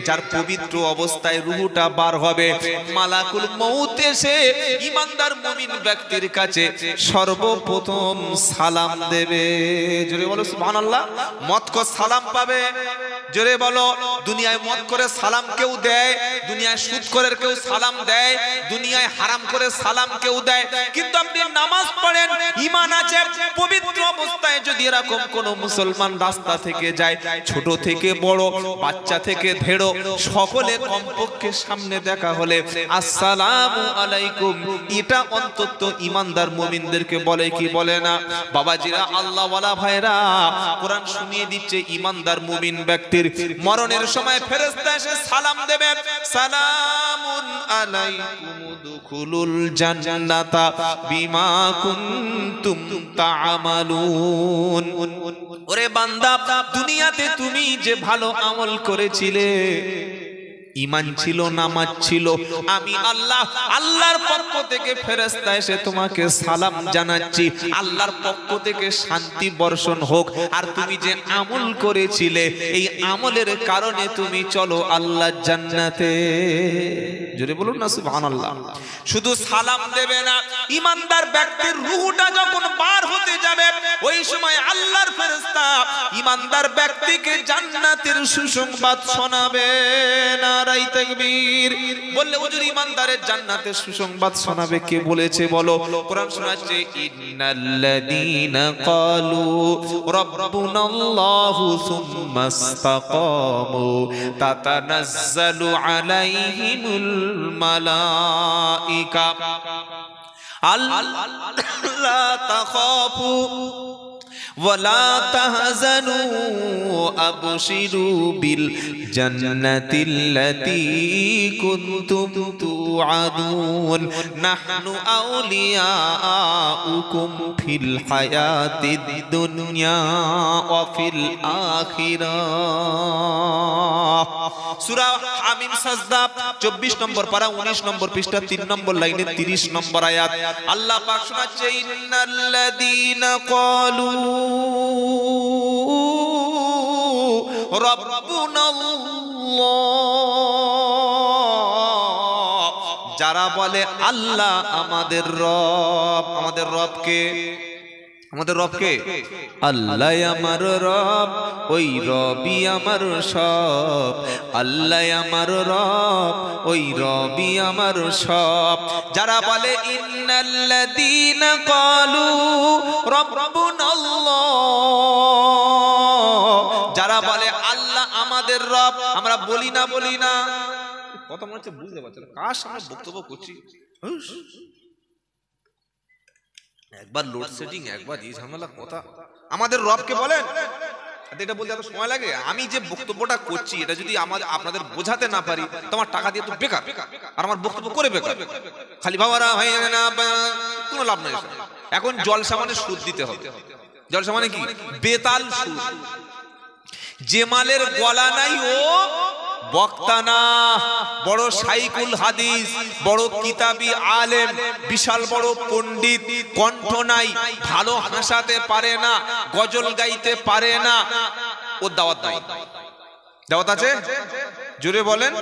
যার পবিত্র অবস্থায় রূহটা বার হবে, মালাকুল মউত এসে ঈমানদার মুমিন ব্যক্তির কাছে সর্বপ্রথম সালাম দেবে। জোরে বলো সুবহানাল্লাহ। মত কো সালাম পাবে, জোরে বলো। দুনিয়ায় মদ করে সালাম কেউ দেয়, দুনিয়ায় সুদ করে কেউ সালাম দেয়, দুনিয়ায় হারাম করে সালাম কেউ দেয়, কিন্তু আপনি নামাজ পড়েন, ঈমান আছে, পবিত্র অবস্থায় যদি এরকম কোন মুসলমান রাস্তা থেকে যায়, ছোট থেকে বড়, বাচ্চা থেকে ধেড়ো, সকলে কমপক্ষে সামনে দেখা হলে আসসালামু আলাইকুম, এটা অন্তত ঈমানদার মুমিনদেরকে বলে কি বলে না? বাবাজিরা, আল্লাহওয়ালা ভাইরা, কোরআন শুনিয়ে দিচ্ছে ঈমানদার মুমিন ব্যক্তির মরণের সময় ফেরেশতা এসে সালাম দেবে, সালামুন আলাইকুম উদখুলুল জান্নাতা বিমা কুনতুম তা'মালুন। ওরে বান্দা, দুনিয়াতে তুমি যে ভালো আমল করেছিলে, ঈমান ছিল, নামাজ ছিল, আমি আল্লাহর পক্ষ থেকে ফেরেশতা এসে তোমাকে সালাম জানাচ্ছি, আল্লাহর পক্ষ থেকে শান্তি বর্ষণ হোক। আর তুমি যে আমল করেছিলে, এই আমলের কারণে তুমি চলো আল্লাহর জান্নাতে। জোরে বলুন না সুবহানাল্লাহ। শুধু সালাম দেবে না, ঈমানদার ব্যক্তির রূহটা যখন বার হতে যাবে, ওই সময় আল্লাহর ফেরেশতা ঈমানদার ব্যক্তিকে জান্নাতের সুসংবাদ শোনাবে। নারায়ে তাকবীর। বললে হুজুর, ঈমানদারের জান্নাতের সুসংবাদ শোনাবে কে বলেছে বলো? কোরআন শোনাচ্ছে, ইন্নাল্লাযীনা ক্বালু রাব্বুনাল্লাহু সুম্মা ইসতাকামু তাতানাজ্জালু আলাইহিমুল মালাইকা আল্লা তাখাফু ওয়ালা তাহজানু আবশিরু বিল জান্নাতিল্লাতী কুনতুম তুআদুন নাহনু আউলিয়াউকুম ফিল হায়াতিদ দুনিয়া ওয়া ফিল আখিরাহ। সূরা হামিম সাজদা 24 নম্বর পারা 19 নম্বর পৃষ্ঠা 3 নম্বর লাইনে 30 নম্বর আয়াত। আল্লাহ পাক শোনাচ্ছে, ইন্নাল্লাযীনা ক্বালু রাব্বুনাল্লাহ, যারা বলে আল্লাহ আমাদের রব। আমাদের রবকে, আমাদের রবকে, আল্লাহ আমার রব, ওই রবি আমার সব, আল্লাহ আমার রব, ওই রবি আমার সব। যারা বলে ইন্নাল্লাযীনা ক্বালু রাব্বুনাল্লাহ, যারা বলে আল্লাহ আমাদের রব, আমরা বলি না কথা মনে হচ্ছে বুঝতে পারছেন কার সামনে বক্তব্য করছি। একবার লোডশেডিং, একবার এই ঝামেলা, কথা আমাদের রবকে বলেন, এটা বলতে এত সময় লাগে? আমি যে বক্তব্যটা করছি, এটা যদি আপনাদের বোঝাতে না পারি, তোমার টাকা দিয়ে তো বেকার, আর আমার বক্তব্য করে বেকার। খালি বাবারা হয়ে না, কোনো লাভ নাই। এখন জলসা মানে সুদ দিতে হবে। জলসা মানে কি? বেতাল সুদ। যে মালের গলা নাই ও বক্তা না, বড় শাইখুল হাদিস, বড় কিতাবি আলেম, বিশাল বড় পণ্ডিত, কণ্ঠ নাই, ভালো হাসাতে পারে না, গজল গাইতে পারে না, ও দাওয়াত নাই। দাওয়াত আছে? জোরে বলেন।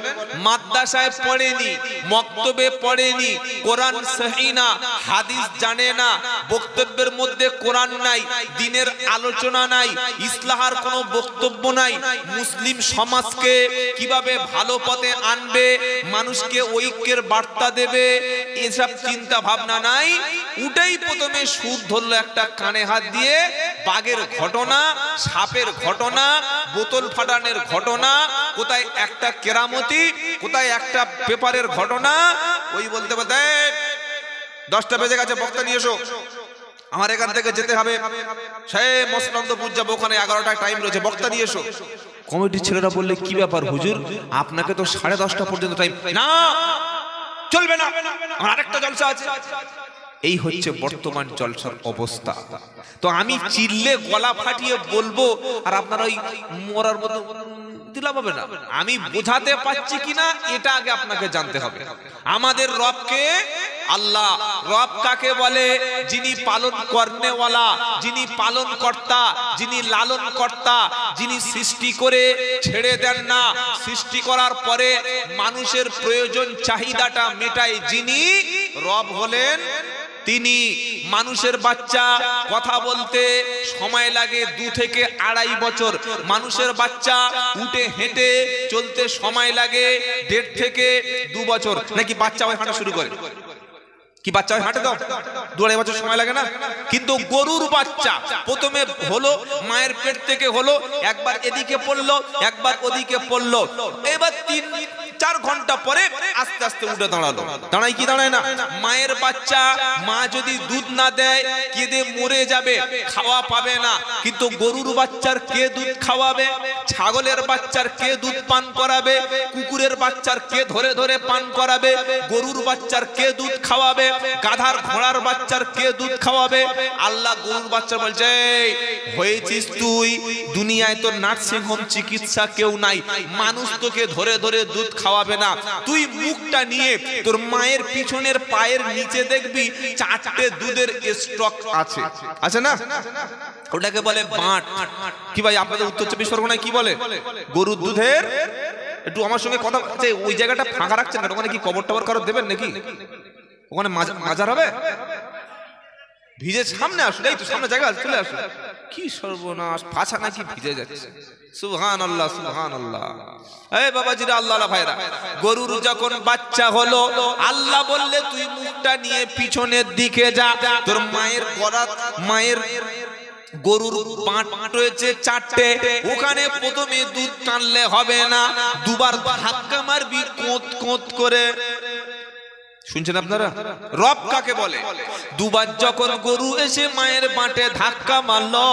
মাদ্রাসায় পড়েনি, মক্তবে পড়েনি, কোরআন সহি না, হাদিস জানে না, বক্তব্যের মধ্যে কোরআন নাই, দিনের আলোচনা নাই, ইসলাহার কোনো বক্তব্য নাই, মুসলিম সমাজকে কিভাবে ভালো পথে আনবে, মানুষকে ঐক্যের বার্তা দেবে, এসব চিন্তা ভাবনা নাই। উঠেই প্রথমে সুদ ধরলো একটা কানে হাত দিয়ে, বাঘের ঘটনা, সাপের ঘটনা, বোতল ফাটানোর ঘটনা, কোথায় একটা কেরামতি, কোথায় একটা পেপারের ঘটনা। ওই বলতে বলতে 10টা বেজে গেছে, বক্তা নিয়ে এসো, আমার এখান থেকে যেতে হবে, সে মসনন্দপুর যাবো, ওখানে 11টায় টাইম রয়েছে, বক্তা নিয়ে এসো। কমিটির ছেলেরা বললে, কি ব্যাপার হুজুর, আপনাকে তো 10:30 পর্যন্ত টাইম। না, চলবে না, আমার আরেকটা জলসা আছে। এই হচ্ছে বর্তমান জলসার অবস্থা। তো আমি চিল্লে গলা ফাটিয়ে বলবো, আর আপনারা ওই মরার মতো দিলা পাবে না। আমি বোঝাতে পারছি কিনা এটা আগে আপনাকে জানতে হবে। আমাদের রবকে আল্লাহ, রব কাকে বলে? যিনি পালন করনেওয়ালা, যিনি পালন কর্তা, যিনি লালন কর্তা, যিনি সৃষ্টি করে ছেড়ে দেন না, সৃষ্টি করার পরে মানুষের প্রয়োজন চাহিদাটা মেটায়, যিনি রব হলেন তিনি মানুষের বাচ্চা কথা বলতে সময় লাগে 2 থেকে 2.5 বছর, মানুষের বাচ্চা উঠে হেঁটে চলতে সময় লাগে 1.5 থেকে 2 বছর। নাকি বাচ্চা ওই হাঁটা শুরু করে? কি বাচ্চা হাঁটে দাও 2-2.5 বছর সময় লাগে না? কিন্তু গরুর বাচ্চা প্রথমে হলো মায়ের পেট থেকে হলো, একবার এদিকে পড়লো একবার ওদিকে পড়লো, এবার 3-4 ঘন্টা পরে আস্তে আস্তে উঠে দাঁড়ালো। দাঁড়ায় কি দাঁড়ায় না? মায়ের বাচ্চা মা যদি দুধ না দেয় কেঁদে মরে যাবে, খাওয়া পাবে না। কিন্তু গরুর বাচ্চার কে দুধ খাওয়াবে? ছাগলের বাচ্চার কে দুধ পান করাবে? কুকুরের বাচ্চার কে ধরে ধরে পান করাবে? গরুর বাচ্চার কে দুধ খাওয়াবে? গাধার ঘোড়ার বাচ্চার কে দুধ খাওয়াবে? আল্লাহ গরুর বাচ্চা বলছে, হয়েছিস তুই দুনিয়ায়, তোর নার্সিং হোম চিকিৎসা কেউ নাই, মানুষ তোকে ধরে ধরে দুধ খাওয়াবে না। তুই মুখটা নিয়ে তোর মায়ের পিছনের পায়ের নিচে দেখবি 4টে দুধের স্টক আছে, আছে না? ওটাকে বলে বাঁট। কি ভাই আপনাদের উত্তর 24 পরগনায় কি বলে? গরুর দুধের। একটু আমার সঙ্গে কথা আছে, ওই জায়গাটা ফাঁকা রাখছেন না? ওখানে কি কবর টবর কারো দেবেন নাকি? ওখানে মাজার হবে? ভিজে সামনে আসুন, এই তো সামনে জায়গা আছে, চলে আসুন। কি সর্বনাশ, পাছা নাকি ভিজে যাচ্ছে। সুবহানাল্লাহ সুবহানাল্লাহ। এই বাবাজিরা, আল্লাহ ভাইরা, গরুর যখন বাচ্চা হলো আল্লাহ বললে তুই মুখটা নিয়ে পিছনের দিকে যা, তোর মায়ের গলা, মায়ের গরুর পাঁট রয়েছে 4টে, ওখানে প্রথমে দুধ টানলে হবে না, 2বার ধাক্কা মারবি কোত কোত করে। শুনছেন আপনারা? রব কাকে বলে? 2বার যখন গরু এসে মায়ের বাঁটে ধাক্কা মারলো,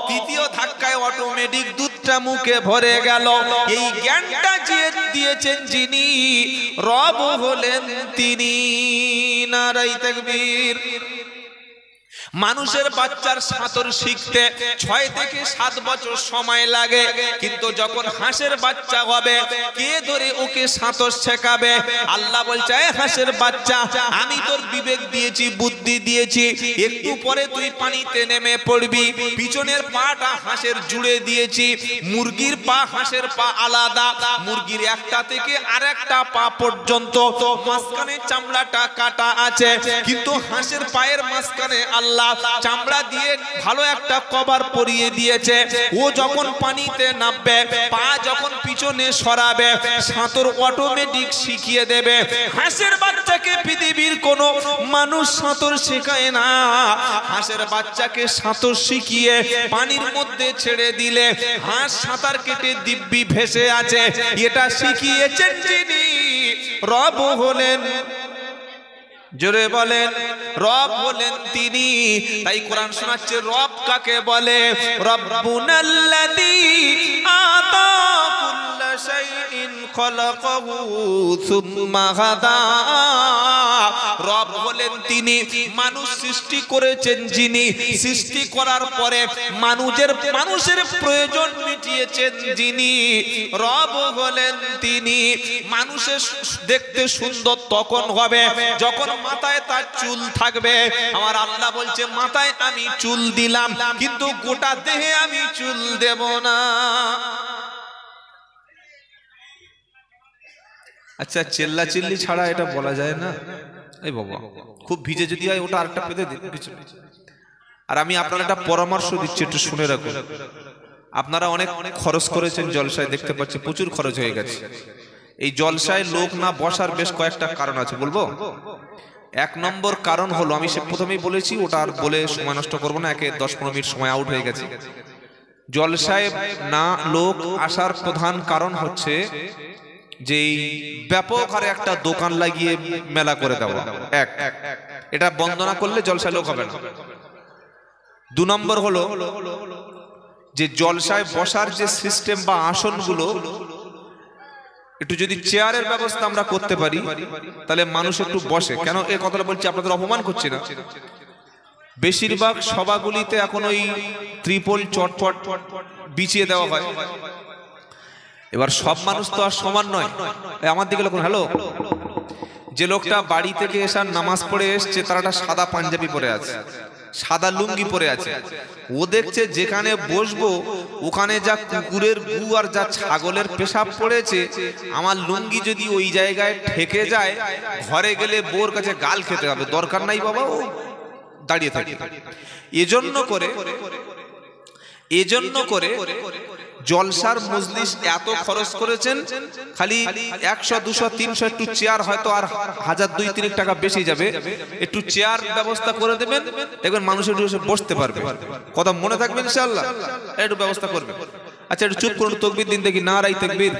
3য় ধাক্কায় অটোমেটিক দুধটা মুখে ভরে গেল। এই জ্ঞানটা দিয়েছেন যিনি, রব হলেন তিনি। নারায়ে তাকবীর। মানুষের বাচ্চার সাঁতার শিখতে 6 থেকে 7 বছর সময় লাগে, কিন্তু যখন হাঁসের বাচ্চা হবে কে ধরে ওকে সাঁতার শেখাবে? আল্লাহ বলছে, হাঁসের বাচ্চা আমি তোর বিবেক দিয়েছি, বুদ্ধি দিয়েছি, একটু পরে তুই পানিতে নেমে পড়বি, পিছনের পাটা হাঁসের জুড়ে দিয়েছি, মুরগির পা হাঁসের পা আলাদা, মুরগির একটা থেকে আরেকটা পা পর্যন্ত মাঝখানে চামড়াটা কাটা আছে, কিন্তু হাঁসের পায়ের মাঝখানে আল্লাহ চামড়া দিয়ে ভালো একটা কভার পরিয়ে দিয়েছে। ও যখন পানিতে নামবে, পা যখন পিছনে সরাবে, সাঁতার অটোমেটিক শিখিয়ে দেবে। হাঁসের বাচ্চাকে পৃথিবীর কোনো মানুষ সাঁতার শেখায় না। হাঁসের বাচ্চাকে সাঁতার শিখিয়ে পানির মধ্যে ছেড়ে দিলে হাঁস সাঁতার কেটে দিব্যি ভেসে আছে। এটা শিখিয়েছেন যিনি, রব হলেন, জোরে বলেন, রব হলেন তিনি। তাই কোরআন শোনাচ্ছে রব কাকে বলে? রব্বুনাল্লাযী আতা কুল্লা শাইইন খালাকাহু সুম্মা হাদা। রব হলেন তিনি, মানুষ সৃষ্টি করেছেন যিনি, সৃষ্টি করার পরে মানুষের প্রয়োজন মিটিয়েছেন যিনি, রব হলেন তিনি। মানুষের দেখতে সুন্দর তখন হবে যখন মাথায় তার চুল থাকবে। আমার আল্লাহ বলছে, মাথায় আমি চুল দিলাম, কিন্তু গোটা দেহে আমি চুল দেব না। আচ্ছা, চিল্লা চিল্লি ছাড়া এটা বলা যায় না? এই বাবা, খুব ভিজে যদি হয় ওটা আরেকটা পেতে দিন। আর আমি আপনার একটা পরামর্শ দিচ্ছি, একটু শুনে রাখুন। আপনারা অনেক খরচ করেছেন জলসায়, দেখতে পাচ্ছি প্রচুর খরচ হয়ে গেছে। এই জলসায় লোক না বসার বেশ কয়েকটা কারণ আছে, বলবো। 1 নম্বর কারণ হলো, আমি সে প্রথমেই বলেছি, ওটা আর বলে সময় নষ্ট করবো না, 10-15 মিনিট সময় আউট হয়ে গেছে। জলসায় না লোক আসার প্রধান কারণ হচ্ছে যে ব্যাপক হারে একটা দোকান লাগিয়ে মেলা করে দেওয়া। এটা বন্ধ না করলে জলসায় লোক হবে না। 2 নম্বর হলো যে জলসায় বসার যে সিস্টেম বা আসনগুলো, একটু যদি চেয়ারের ব্যবস্থা আমরা করতে পারি তাহলে মানুষ একটু বসে। কেন এই কথাটা বলছি, আপনাদের অপমান করছি না। বেশিরভাগ সভাগুলিতে এখন ওই ত্রিপল চটপট বিছিয়ে দেওয়া হয়। এবার সব মানুষ তো আর সমান নয়। আমার দিকে লোক, হ্যালো, যে লোকটা বাড়ি থেকে এসার নামাজ পড়ে এসছে, তার একটা সাদা পাঞ্জাবি পরে আছে, সাদা লুঙ্গি পরে আছে, ও দেখছে যেখানে বসবো ওখানে যা কুকুরের গু আর যা ছাগলের পেশাব পড়েছে, আমার লুঙ্গি যদি ওই জায়গায় ঠেকে যায়, ঘরে গেলে বউর কাছে গাল খেতে হবে। দরকার নাই বাবা, ও দাঁড়িয়ে থাকি। এজন্য করে জলসার মজলিস এত খরচ করেছেন, খালি 100 200 300 একটু চেয়ার হয়তো আর 1000 2-3 টাকা বেশি যাবে, একটু চেয়ার ব্যবস্থা করে দেবেন, দেখবেন মানুষ একটু বসতে পারবে। কথা মনে থাকবে ইনশাআল্লাহ, একটু ব্যবস্থা করবে। আচ্ছা একটু চুপ করুন, তাকবীর দিন দেখি, নারায়ে তাকবীর।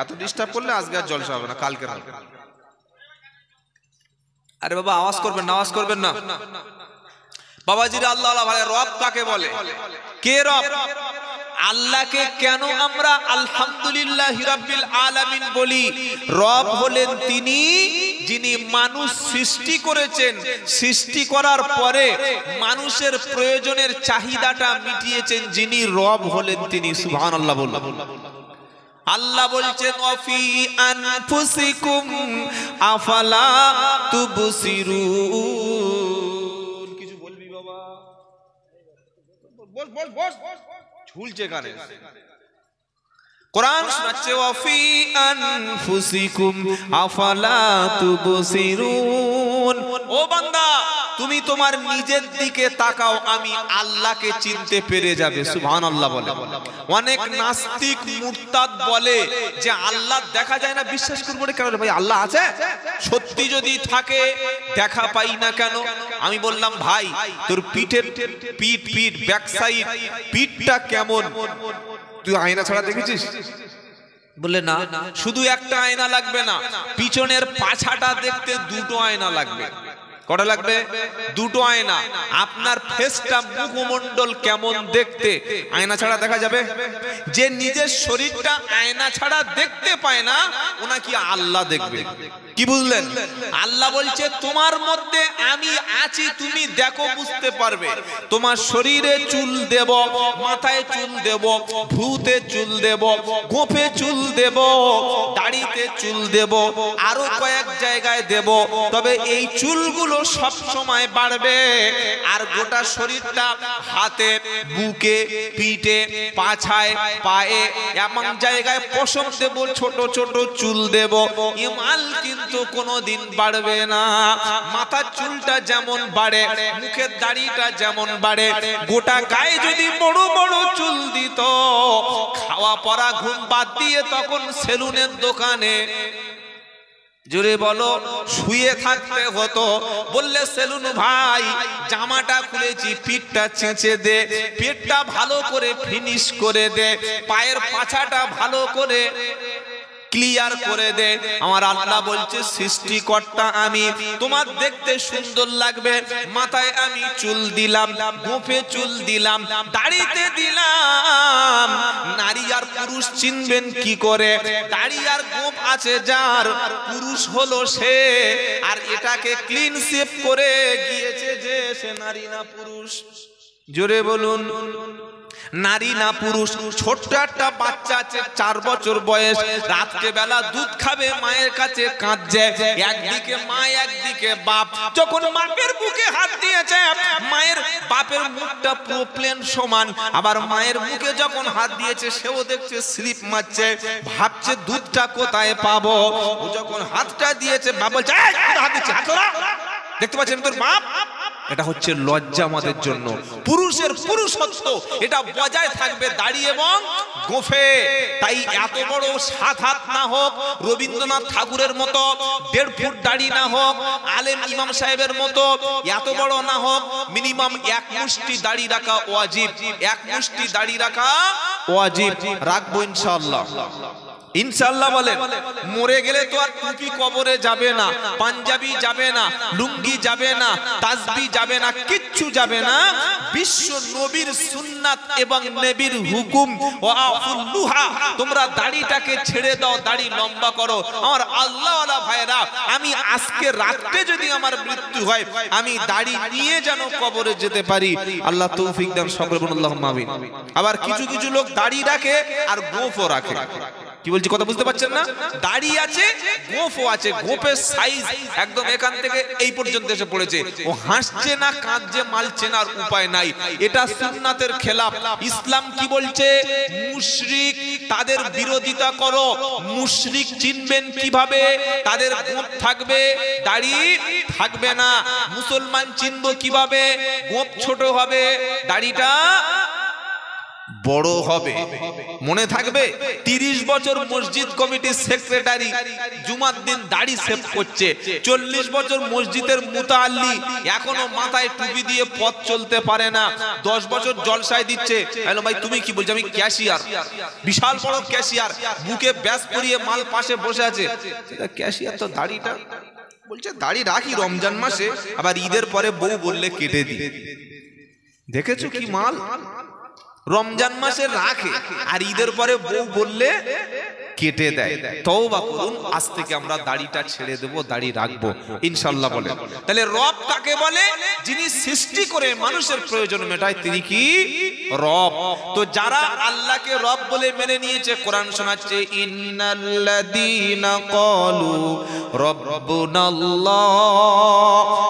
এত ডিস্টার্ব করলে আজকে আর জলসা হবে না, কালকে হবে। আরে বাবা আওয়াজ করবেন না, আওয়াজ করবেন না বাবাজিরা। আল্লাহ ভাই, রব কাকে বলে? কে রব? আল্লাহকে কেন আমরা আলহামদুলিল্লাহি রাব্বিল আলামিন বলি? রব হলেন তিনি যিনি মানুষ সৃষ্টি করেছেন, সৃষ্টি করার পরে মানুষের প্রয়োজনের চাহিদাটা মিটিয়েছেন, যিনি রব হলেন তিনি। সুবহানাল্লাহ বলুন। আল্লাহ বলছেন ওয়াফি আনফুসিকুম আফালা তুবসিরুন। কিছু বলবি বাবা? বস ঝুলছে কানে। কোরআন শোনাচ্ছে ওয়াফি আনফুসিকুম আফালা তুবসিরুন। ও বান্দা, তুমি তোমার নিজের দিকে তাকাও, আমি আল্লাহকে চিনতে পেরে যাবে। সুবহানাল্লাহ বলে। অনেক নাস্তিক মুরতাদ বলে যে আল্লাহ দেখা যায় না, বিশ্বাস করবো না কেন? ভাই আল্লাহ আছে, সত্যি যদি থাকে দেখা পাই না কেন? আমি বললাম ভাই তোর পিঠের পিঠ ব্যাক সাইড পিঠটা কেমন তুই আয়না ছাড়া দেখেছিস? বললে না, শুধু একটা আয়না লাগবে না, পিছনের পাছাটা দেখতে দুটো আয়না লাগবে। কটা লাগবে? দুটো আয়না। আপনার ফেসটা, মুখমণ্ডল কেমন দেখতে আয়না ছাড়া দেখা যাবে? যে নিজের শরীরটা আয়না ছাড়া দেখতে পায় না, ওনা কি আল্লাহ দেখবে? কি বুঝলেন? আল্লাহ বলছে তোমার মধ্যে আমি আছি, তুমি দেখো, বুঝতে পারবে। তোমার শরীরে চুল দেব, মাথায় চুল দেব, ভ্রুতে চুল দেব, গোঁফে চুল দেব, দাড়িতে চুল দেব, আরো কয়েক জায়গায় দেব। তবে এই চুলগুলো সব সময় বাড়বে, আর গোটা শরীরটা হাতে, বুকে, পিঠে, পাছায়, পায়ে, এমন জায়গায় পশম দেব, ছোট ছোট চুল দেব। ইমাল কিন্তু কোনোদিন বাড়বে না। মাথার চুলটা যেমন বাড়ে, মুখের দাড়িটা যেমন বাড়ে, গোটা গায়ে যদি বড় বড় চুল দিত, খাওয়া পড়া ঘুম বাদ দিয়ে তখন সেলুনের দোকানে, জোরে বলো, শুয়ে থাকতে হতো। বললে সেলুন ভাই জামাটা খুলেছি, পিঠটা চেঁচে দে, পেটটা ভালো করে ফিনিশ করে দে, পায়ের পাছাটা ভালো করে ক্লিয়ার করে দে। আমার আল্লাহ বলছে সৃষ্টিকর্তা আমি, তোমার দেখতে সুন্দর লাগবে। মাথায় আমি চুল দিলাম, গোঁফে চুল দিলাম, দাড়িতে দিলাম। নারী আর পুরুষ চিনবেন কি করে? দাড়ি আর গোঁফ আছে যার, পুরুষ হলো সে। আর এটাকে ক্লিন শেভ করে গিয়েছে যে, সে নারী না পুরুষ? জোরে বলুন, নারী না পুরুষ? ছোট্ট একটা বাচ্চা আছে, 4 বছর বয়স, রাত্রে বেলা দুধ খাবে, মায়ের কাছে কাঁদছে। একদিকে মা, একদিকে বাপ। যখন বাপের বুকে হাত দিয়েছে, মায়ের বাপের মুখটা পুরো প্লেন সমান। আবার মায়ের মুখে যখন হাত দিয়েছে, সেও দেখছে স্লিপ মারছে, ভাবছে দুধটা কোথায় পাবো। ও যখন হাতটা দিয়েছে, বাপ বলছে হাত দিচ্ছে, হাত ধরা। দেখতে পাচ্ছেন তোর বাপ? এটা হচ্ছে লজ্জা আমাদের জন্য। পুরুষের পুরুষত্ব এটা বজায় থাকবে দাড়ি এবং গোঁফে। তাই এত বড় 7 হাত না হোক, রবীন্দ্রনাথ ঠাকুরের মতো 1.5 ফুট দাড়ি না হোক, আলেম ইমাম সাহেবের মতো এত বড় না হোক, মিনিমাম 1 মুষ্টি দাড়ি রাখা ওয়াজিব। 1 মুষ্টি দাড়ি রাখা ওয়াজিব। রাখবো ইনশাআল্লাহ। ইনশাআল্লাহ বলেন। মরে গেলে তো আর টুপি কবরে যাবে না, পাঞ্জাবি যাবে না, লুঙ্গি যাবে না, তাসবি যাবে না, কিচ্ছু যাবে না। বিশ্ব নবীর সুন্নাত এবং নবীর হুকুম ওয়াফুল্লুহা, তোমরা দাড়িটাকে ছেড়ে দাও, দাড়ি লম্বা করো। আমার আল্লাহওয়ালা ভাইরা, আমি আজকে রাতে যদি আমার মৃত্যু হয়, আমি দাড়ি নিয়ে যেন কবরে যেতে পারি। আল্লাহ তৌফিক দান, সকলে বলুন আল্লাহুম্মা আমিন। আবার কিছু কিছু লোক দাড়ি রাখে আর গোঁফও রাখে। কি বলছি কথা বুঝতে পারছেন না? দাড়ি আছে, গোঁফও আছে, গোঁফের সাইজ একদম এখান থেকে এই পর্যন্ত এসে পড়েছে। ও হাসছে না কাঁদছে, মাল চেনার উপায় নাই। এটা সুন্নাতের খেলাফ। ইসলাম কি বলছে? মুশরিক তাদের বিরোধিতা করো। মুশরিক চিনবেন কিভাবে? তাদের গোঁফ থাকবে, দাড়ি থাকবে না। মুসলমান চিনবো কিভাবে? গোঁফ ছোট হবে, দাড়িটা বড় হবে। মনে থাকবে 30 বছর মসজিদ কমিটির সেক্রেটারি জুমার দিন দাড়ি সেভ করছে, 40 বছর মসজিদের মুতাআল্লি এখনো মাথায় টুপি দিয়ে পথ চলতে পারে না, 10 বছর জলসায় দিচ্ছে। হ্যালো ভাই তুমি কি বলছো? আমি ক্যাশিয়ার, বিশাল বড় ক্যাশিয়ার, বুকে ব্যাস পরিয়ে মাল পাশে বসে আছে। ক্যাশিয়ার তো দাড়িটা বলছে দাড়ি রাখি রমজান মাসে, আবার ঈদের পরে বউ বললে কেটে দি। দেখেছো কি মাল? রমজান মাসে রাখে আর ঈদের পরে বউ বললে কেটে দেয়। তওবা করুন, আজ থেকে আমরা দাড়িটা ছেড়ে দেব, দাড়ি রাখবো ইনশাআল্লাহ বলে। তাহলে রব কাকে বলে? যিনি সৃষ্টি করে মানুষের প্রয়োজন মেটায়, তিনি কি? রব। তো যারা আল্লাহকে রব বলে মেনে নিয়েছে, কোরআন শোনাচ্ছে ইন্নাল্লাযীনা ক্বালু রাব্বুনাল্লাহ,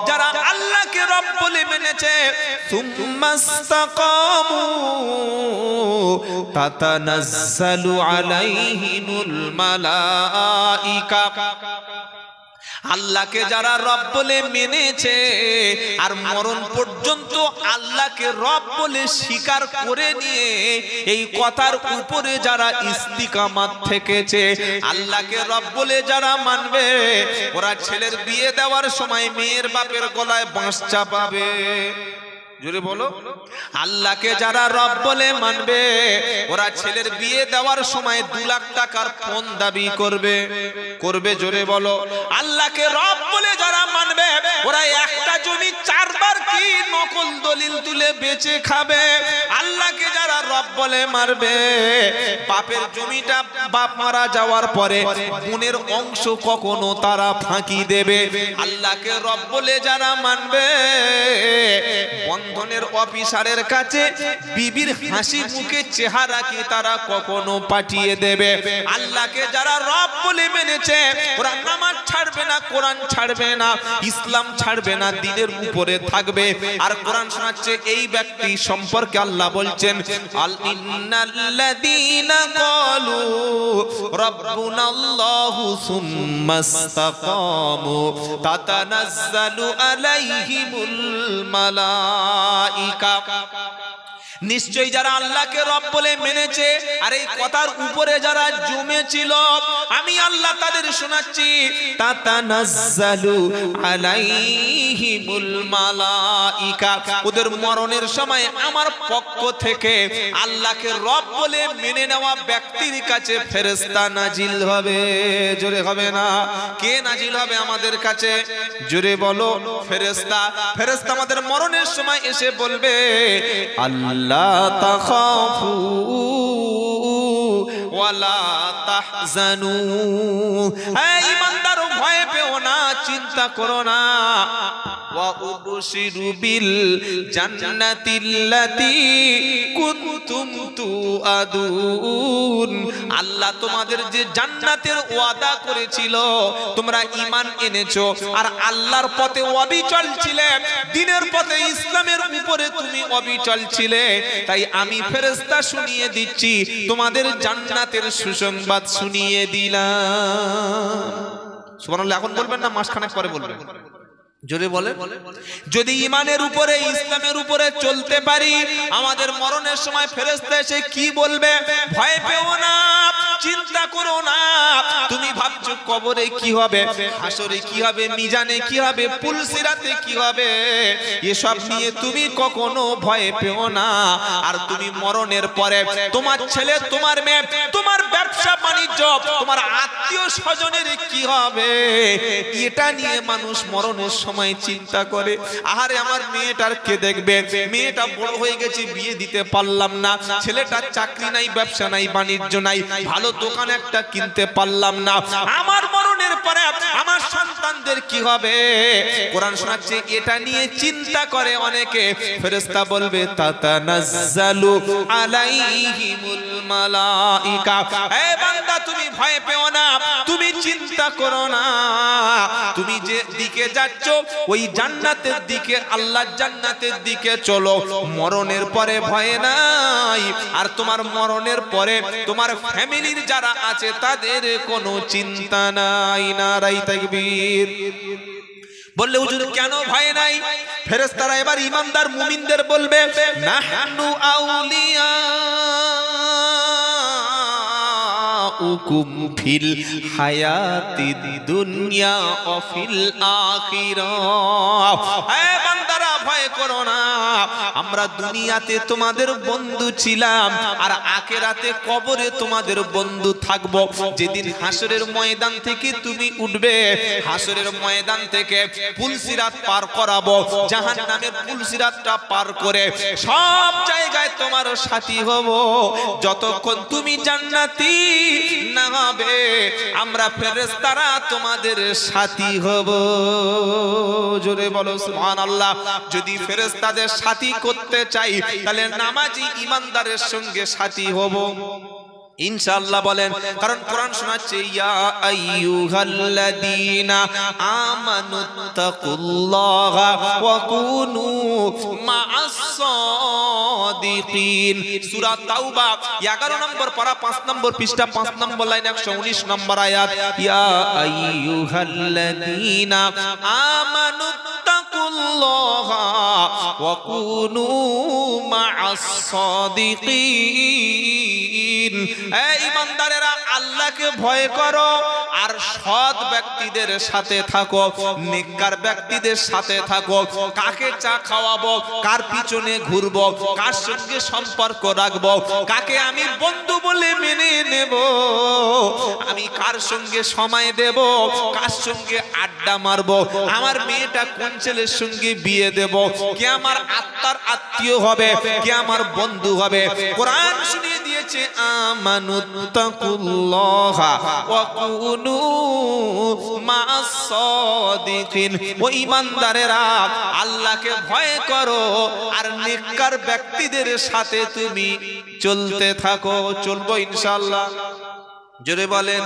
যারা আল্লাহকে রব বলে মেনেছে, সুম্মাস্তাকামু তাতানাজ্জালু আলাইহিমুল মালাইকা, আল্লাহকে যারা রব বলে মেনেছে আর মরণ পর্যন্ত আল্লাহকে রব বলে স্বীকার করে নিয়ে এই কথার উপরে যারা ইস্তিকামাত থেকেছে, আল্লাহকে রব বলে যারা মানবে, ওরা ছেলের বিয়ে দেওয়ার সময় মেয়ের বাপের গলায় বাঁশ চাপাবে। জোরে বলো। আল্লাহকে যারা রব বলে মানবে, ওরা ছেলের বিয়ে দেওয়ার সময় 2 লাখ টাকার ফোন দাবি করবে। করবে? জোরে বলো। আল্লাহকে রব বলে যারা মানবে, ওরা একটা জমি 4 বার কি নকল দলিল তুলে বেচে খাবে। আল্লাহকে যারা রব বলে মারবে, বাপের জমিটা বাপ মারা যাওয়ার পরে বোনের অংশ কখনো তারা ফাঁকি দেবে। আল্লাহকে রব বলে যারা মানবে, বন্ধনের অফিসারের কাছে বিবির হাসি মুখে চেহারা কি তারা কখনো পাঠিয়ে দেবে। আল্লাহকে যারা রব বলে মেনেছে, ওরা নামাজ ছাড়বে না, কোরআন ছাড়বে না, ইসলাম ছাড়বে না, দ্বীনের উপরে থাকবে। আর কোরআন শোনাচ্ছে এই ব্যক্তি সম্পর্কে আল্লাহ বলছেন আল ইন্নাল্লাযীনা ক্বালু রাব্বুনাল্লাহু সুম্মাস্তাকামু তাতানাজ্জালু আলাইহিমুল মালাইকা, নিশ্চয়ই যারা আল্লাহকে রব বলে মেনেছে আর এই কথার উপরে যারা জমেছিল, আমি আল্লাহ তাদের শোনাচ্ছি তাতানাজ্জালু আলাইহিমুল মালাইকা, ওদের মরণের সময় আমার পক্ষ থেকে আল্লাহকে রব বলে মেনে নেওয়া ব্যক্তির কাছে ফেরেশতা নাজিল হবে। জোরে হবে না? কে নাজিল হবে আমাদের কাছে? জোরে বলো। ফেরেশতা। ফেরেশতা আমাদের মরণের সময় এসে বলবে আল্লাহ তাখাফু ওয়ালা তাহজানু, এই ঈমানদারো ভয় পেও না, চিন্তা করো না। ওয়া উবশিরু বিল জান্নাতিল্লাতী কুনতুম তুআদুন, আল্লাহ তোমাদের যে জান্নাতের ওয়াদা করেছিল, তোমরা ঈমান এনেছো আর আল্লাহর পথে অবিচল ছিলে, দ্বীনের পথে ইসলামের উপরে তুমি অবিচল ছিলে, তাই আমি ফেরেশতা শুনিয়ে দিচ্ছি, তোমাদের জান্নাতের সুসংবাদ শুনিয়ে দিলাম। সুবহানাল্লাহ। এখন বলবেন না, মাসখানেক পরে বলবেন। জোরে বলে। যদি ঈমানের উপরে ইসলামের উপরে চলতে পারি, আমাদের মরণের সময় ফেরেশতা এসে কি বলবে? ভয় পেও না, চিন্তা করো না। তুমি ভাবছো কবরে কি হবে, হাসরে কি হবে, মিজানে কি হবে, পুলসিরাতে কি হবে, এসব নিয়ে তুমি কখনো ভয় পেও না। আর তুমি মরণের পরে তোমার ছেলে, তোমার মেয়ে, তোমার ব্যবসা বাণিজ্য, তোমার আত্মীয় স্বজনের কি হবে, এটা নিয়ে মানুষ মরণের সময় চিন্তা করে। আহারে আমার মেয়েটার কে দেখবে, মেয়েটা বড় হয়ে গেছে, বিয়ে দিতে পারলাম না, ছেলেটার চাকরি নাই, ব্যবসা নাই, বাণিজ্য নাই, ভালো দোকান একটা কিনতে পারলাম না, আমার মরণের পরে আমার সন্তান আমাদের কি হবে? কোরআন শোনাচ্ছে এটা নিয়ে চিন্তা করে অনেকে। ফেরেশতা বলবে তাতানাজ্জালু আলাইহিমুল মালাইকা, হে বান্দা তুমি ভয় পেও না, তুমি চিন্তা করো না, তুমি যে দিকে যাচ্ছ ওই জান্নাতের দিকে, আল্লাহর জান্নাতের দিকে চলো। মরণের পরে ভয় নাই, আর তোমার মরণের পরে তোমার ফ্যামিলির যারা আছে তাদের কোনো চিন্তা নাই। নারায়ে তাকবীর। বললে হুজুর কেন ভয় নাই? ফেরেশতারা এবার ঈমানদার মুমিনদের বলবে নাহনু আউলিয়া উকুম ফিল হায়াতিদ দুনিয়া ও ফিল আখিরাহ। হে বান্দারা ভয় করো না, আমরা দুনিয়াতে তোমাদের বন্ধু ছিলাম আর আখিরাতে কবরে তোমাদের বন্ধু থাকবো। যেদিন হাসরের ময়দান থেকে তুমি উঠবে, হাসরের ময়দান থেকে পুলসিরাত পার করাবো, জাহান্নামের পুলসিরাতটা পার করে সব জায়গায় তোমার সাথী হব। যতক্ষণ তুমি জান্নাতি না হবে আমরা ফেরেশতারা তোমাদের সাথী হব। জোরে বলো সুবহানাল্লাহ। যদি ফেরেশতাদের সাথী করতে চাই তাহলে নামাজি ঈমানদারের সঙ্গে সাথী হব ইনশাআল্লাহ। বলেন, কারণ কোরআন শোনাচ্ছে ইয়া আইয়ুহাল্লাযীনা আমানুত্তাকুল্লাহা ওয়া কুনু মা'আস সাদিকিন। সূরা তাওবা 11 নম্বর পারা 5 নম্বর পৃষ্ঠা 5 নম্বর লাইন 119 নম্বর আয়াত। ইয়া আইয়ুহাল্লাযীনা আমানুত্তাকুল্লাহা ওয়া কুনু মা'আস সাদিকিন। এই ঈমানদারেরা আল্লাহকে ভয় করো আর সৎ ব্যক্তিদের সাথে থাকো, নেককার ব্যক্তিদের সাথে থাকো। কাকে চা খাওয়াবো, কার পিছনে ঘুরবো, কার সঙ্গে সম্পর্ক রাখবো, কাকে আমি বন্ধু বলে মেনে নেব, আমি কার সঙ্গে সময় দেব, কার সঙ্গে আড্ডা মারবো, আমার মেয়েটা কোন ছেলের সঙ্গে বিয়ে দেব, কে আমার আত্মার আত্মীয় হবে, কে আমার বন্ধু হবে। কোরআন শুনিয়ে দিয়েছে আমানুত্তাকুল্লাহা ওয়া কুনু মা'আস সাদিকিন। ও ঈমানদারেরা আল্লাহকে ভয় করো আর নেককার ব্যক্তিদের সাথে তুমি চলতে থাকো। চলবো ইনশাআল্লাহ। জোরে বলেন।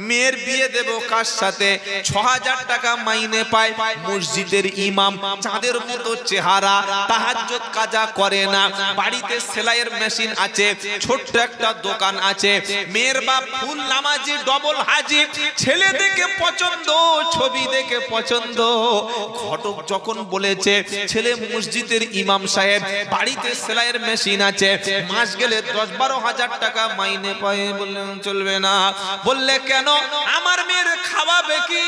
মেয়ের বিয়ে দেব কার সাথে? ৬০০০ টাকা মাইনে পায় মসজিদের ইমাম, চাঁদের মতো চেহারা, তাহাজ্জুদ কাজা করে না, বাড়িতে সেলাইয়ের মেশিন আছে, ছোট্ট একটা দোকান আছে। মেয়ের বাপ ফুল নামাজি, ডবল হাজি, ছেলে দেখে পছন্দ, ছবি দেখে পছন্দ। ঘটক যখন বলেছে ছেলে মসজিদের ইমাম সাহেব, বাড়িতে সেলাইয়ের মেশিন আছে, মাস গেলে ১০-১২ হাজার টাকা মাইনে পায়, বললেন চলবে না। বললে কেন? আমার মেয়ের খাওয়াবে কি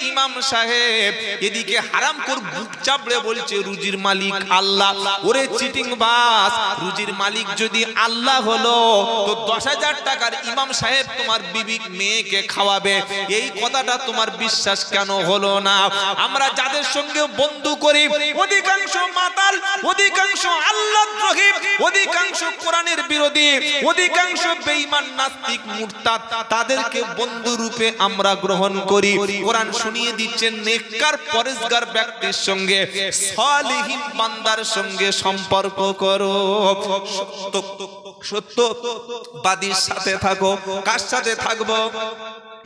ইমাম সাহেব? এদিকে হারাম কর বুক চাপড়ে বলছে রুজির মালিক আল্লাহ। ওরে চিটিং বাস, রুজির মালিক যদি আল্লাহ হলো তো ১০,০০০ টাকার ইমাম সাহেব তোমার বিবি মেয়েকে খাওয়াবে, এই কথাটা তোমার বিশ্বাস কেন হলো না? আমরা যাদের সঙ্গে বন্ধু করি অধিকাংশ মাতাল, অধিকাংশ আল্লাহদ্রোহী, অধিকাংশ কোরআনের বিরোধী, অধিকাংশ বেঈমান নাস্তিক মুরতাদ, তাদেরকে বন্ধু রূপে আমরা গ্রহণ করি। কোরআন শুনিয়ে দিচ্ছেন নেককার পরেজগার ব্যক্তির সঙ্গে, সালিহিন বান্দার সঙ্গে সম্পর্ক করো। সত্যবাদীর সাথে থাকো। কার সাথে থাকবো?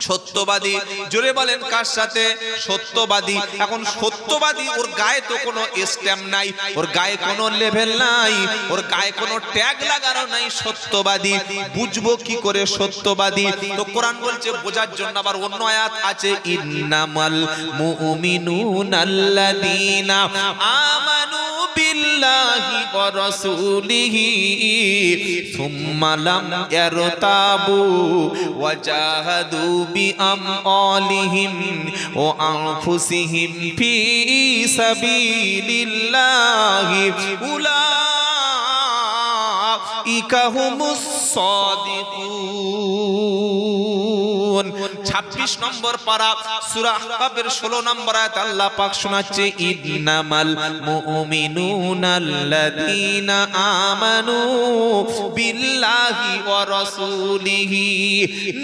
সত্যবাদী। জোরে বলেন কার সাথে? সত্যবাদী। এখন সত্যবাদী, ওর গায়ে তো কোনো স্ট্যাম্প নাই, ওর গায়ে কোনো লেভেল নাই, ওর গায়ে কোনো ট্যাগ লাগানো নাই। সত্যবাদী বুঝবো কি করে সত্যবাদী? তো কোরআন বলছে বোঝার জন্য আবার অন্য আয়াত আছে, ইন্নামাল মুমিনুনাল্লাযীনা আমানু বিল্লাহি ওয়া রাসূলিহি সুম্মা লাম ইয়ারতাবু ওয়া জাহাদু বিআমওয়ালিহিম ওয়া আনফুসিহিম ফি সাবিলিল্লাহি উলাইকা হুমুস সাদিকুন। 26 নম্বর পারা সূরা আহকাফের 16 নম্বর আয়াত আল্লাহ পাক শোনাচ্ছে ইন্নামাল মুমিনুনাল্লাযীনা আমানু বিল্লাহি ওয়া রাসূলিহি,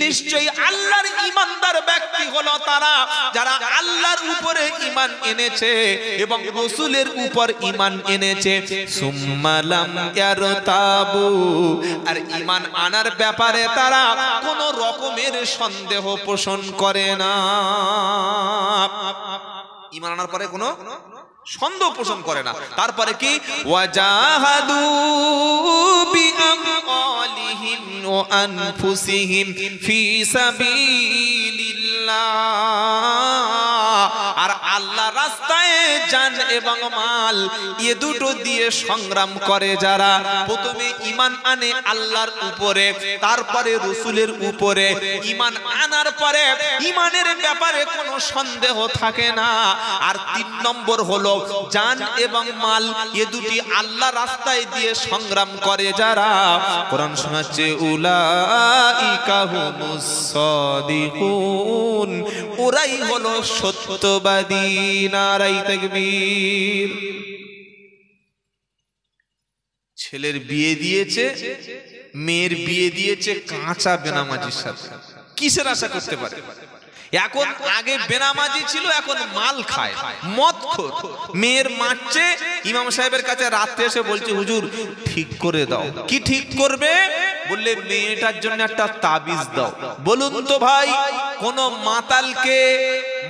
নিশ্চয়ই আল্লাহর ঈমানদার ব্যক্তি হলো তারা যারা আল্লাহর উপরে ঈমান এনেছে এবং রাসূলের উপর ঈমান এনেছে। সুম্মা লাম ইয়ারতাবু, আর ঈমান আনার ব্যাপারে তারা কোনো রকমের সন্দেহ পোষণ করে না। ঈমান আনার পরে কোনো সন্দেহ পোষণ করে না। তারপরে কি ওয়াজাহাদু বিআমওয়ালিহিম ওয়া আনফুসিহিম ফি সাবিলিল্লাহ, আর আল্লাহ রাস্তায় জান এবং মাল এ দুটো দিয়ে সংগ্রাম করে যারা। প্রথমে ঈমান আনে আল্লাহর উপরে, তারপরে রাসূলের উপরে। ঈমান আনার পরে ঈমানের ব্যাপারে কোনো সন্দেহ থাকে না। আর 3 নম্বর হলো জান এবং মাল এ দুটি আল্লাহ রাস্তায় দিয়ে সংগ্রাম করে যারা। কোরআন শোনাচ্ছে উলাইকা হুমুস সাদিকুন, ওরাই হলো সত্যবাদী। নারায়ে তাকবীর। ছেলের বিয়ে দিয়েছে, মেয়ের বিয়ে দিয়েছে কাঁচা বেনামাজির সাথে, কিসের আশা করতে পারে? এখন আগে বেনামাজি ছিল, এখন মাল খায়, মদখোর। মেয়ের মারছে, ইমাম সাহেবের কাছে রাতে এসে বলছে হুজুর ঠিক করে দাও। কি ঠিক করবে? বললে মেয়েটার জন্য একটা তাবিজ দাও। বলুন তো ভাই, কোন মাতালকে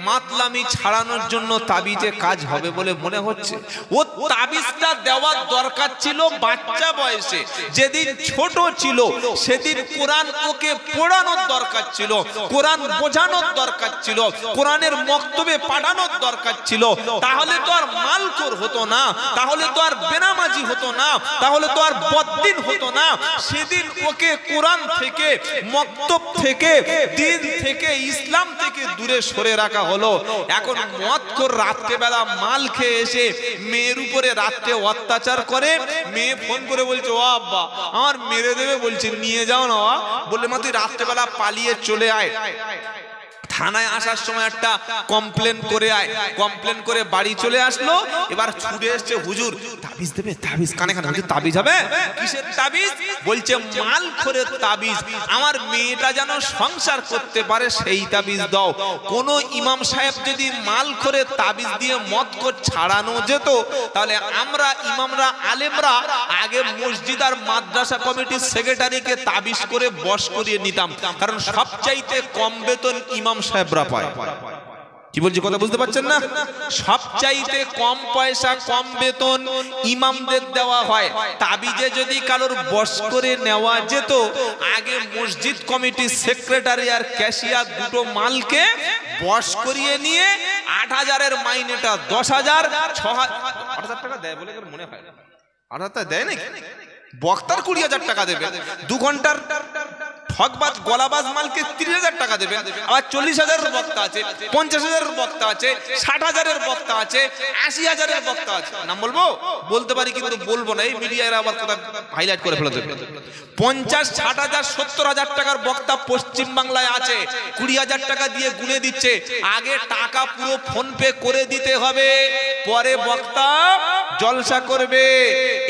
মাতলামি ছাড়ানোর জন্য তাবিজে কাজ হবে বলে মনে হচ্ছে? ও তাবিজটা দেওয়ার দরকার ছিল বাচ্চা বয়সে, যেদিন ছোট ছিল সেদিন কোরআন ওকে পড়ানোর দরকার ছিল, কোরআন বোঝানোর দরকার ছিল, কোরআনের মক্তবে পাঠানোর দরকার ছিল। তাহলে তো আর মালখোর হতো না, তাহলে তো আর বেনামাজি হতো না, তাহলে তো আর বদ্দিন হতো না। সেদিন ওকে কোরআন থেকে, মক্তব থেকে, দিন থেকে, ইসলাম থেকে দূরে সরে রাখা হলো। এখন মদখোর রাত্রে বেলা মাল খেয়ে এসে মেয়ের উপরে রাত্রে অত্যাচার করে। মেয়ে ফোন করে বলছে ও আব্বা আমার মেরে দেবে, বলছে নিয়ে যাও না। বললে মা তুই রাত্রে বেলা পালিয়ে চলে আয়। থানায় আসার সময় একটা কমপ্লেন করে আয়। কমপ্লেন করে বাড়ি চলে আসলো। এবার ছুটে এসছে হুজুর তাবিজ দেবে। তাবিজ কানে কানে বলছে তাবিজ হবে? কিসের তাবিজ? বলছে মাল খোরের তাবিজ, আমার মেয়েটা যেন সংসার করতে পারে সেই তাবিজ দাও। কোন ইমাম সাহেব যদি মাল খোরের তাবিজ দিয়ে মদখোর ছাড়ানো যেত, তাহলে আমরা ইমামরা, আলেমরা আগে মসজিদ আর মাদ্রাসা কমিটির সেক্রেটারিকে তাবিজ করে বশ করিয়ে নিতাম। কারণ সবচাইতে কম বেতন ইমাম সাহেবরা পায়। কি বলছি কথা বুঝতে পারছেন না? সবচাইতে কম পয়সা, কম বেতন ইমামদের দেওয়া হয়। তাবিজে যদি কারোর বশ করে নেওয়া যেত, আগে মসজিদ কমিটির সেক্রেটারি আর ক্যাশিয়ার দুটো মালকে বশ করিয়ে নিয়ে ৮,০০০-এর মাইনেটা ১০,০০০, ৬,০০০ টাকা দেয় বলে মনে হয়। ৮,০০০ টাকা দেয় নাকি? বক্তার ২০,০০০ টাকা দেবে। ২ ঘন্টার ঠকবাজ গলাবাজ মালকে ৩০,০০০ টাকা দেবে। আবার ৪০,০০০-এর বক্তা আছে, ৫০,০০০-এর বক্তা আছে, ৬০,০০০-এর বক্তা আছে, ৮০,০০০-এর বক্তা আছে। নাম বলবো? বলতে পারি কিন্তু বলবো না, এই মিডিয়ার আবার কথা হাইলাইট করে ফেলে দেবে। ৫০, ৬০,০০০, ৭০,০০০ টাকার বক্তা পশ্চিম বাংলায় আছে। ২০,০০০ টাকা দিয়ে গুনে দিচ্ছে। আগে টাকা পুরো ফোন পে করে দিতে হবে, পরে বক্তা জলসা করবে।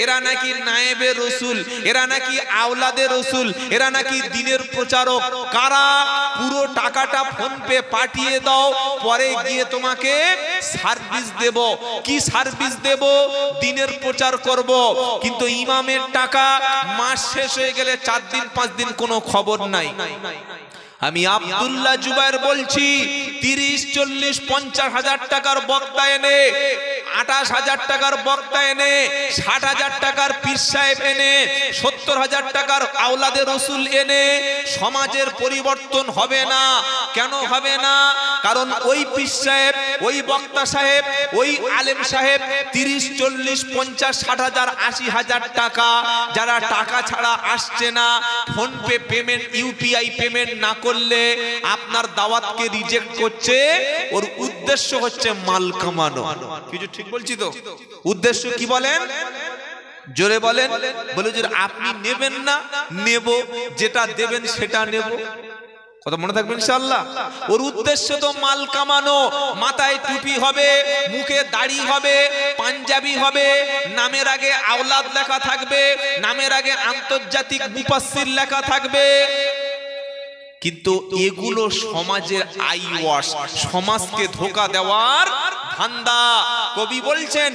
এরা নাকি নায়েবে রসুল, এরা নাকি আওলাদে রসুল, এরা নাকি দিনের প্রচারক। কারা? পুরো টাকাটা ফোন পে পাঠিয়ে দাও, পরে গিয়ে তোমাকে সার্ভিস দেব। কি সার্ভিস দেব? দিনের প্রচার করব। কিন্তু ইমামের টাকা মাস শেষ হয়ে গেলে 4 দিন 5 দিন কোনো খবর নাই। আমি আব্দুল্লাহ জুবায়ের বলছি, 30, 40, 50,০০০ টাকার বক্তা এনে, ২৮,০০০ টাকার বক্তা এনে, ৬০,০০০ টাকার পীর সাহেব এনে, ৭০,০০০ টাকার আওলাদে রসুল এনে সমাজের পরিবর্তন হবে না। কেন হবে না? কারণ ওই পীর সাহেব, ওই বক্তা সাহেব, ওই আলেম সাহেব 30, 40, 50, 60,০০০, 80,০০০ টাকা যারা টাকা ছাড়া আসছে না, phone pay payment, UPI payment না করলে আপনার দাওয়াতকে রিজেক্ট করছে। ওর উদ্দেশ্য হচ্ছে মাল কামানো। কিছু ঠিক বলছি তো? উদ্দেশ্য কি বলেন? জোরে বলেন। বলে যে আপনি নেবেন না, নেব, যেটা দেবেন সেটা নেব। কথা মনে থাকবে ইনশাআল্লাহ। ওর উদ্দেশ্য তো মাল কামানো, মাথায় টুপি হবে, মুখে দাড়ি হবে, পাঞ্জাবি হবে, নামের আগে আওলাদ লেখা থাকবে, নামের আগে আন্তর্জাতিক মুফাসসির লেখা থাকবে। কিন্তু এগুলো সমাজের আই ওয়াশ, সমাজকে ধোঁকা দেওয়ার ধান্দা। কবি বলছেন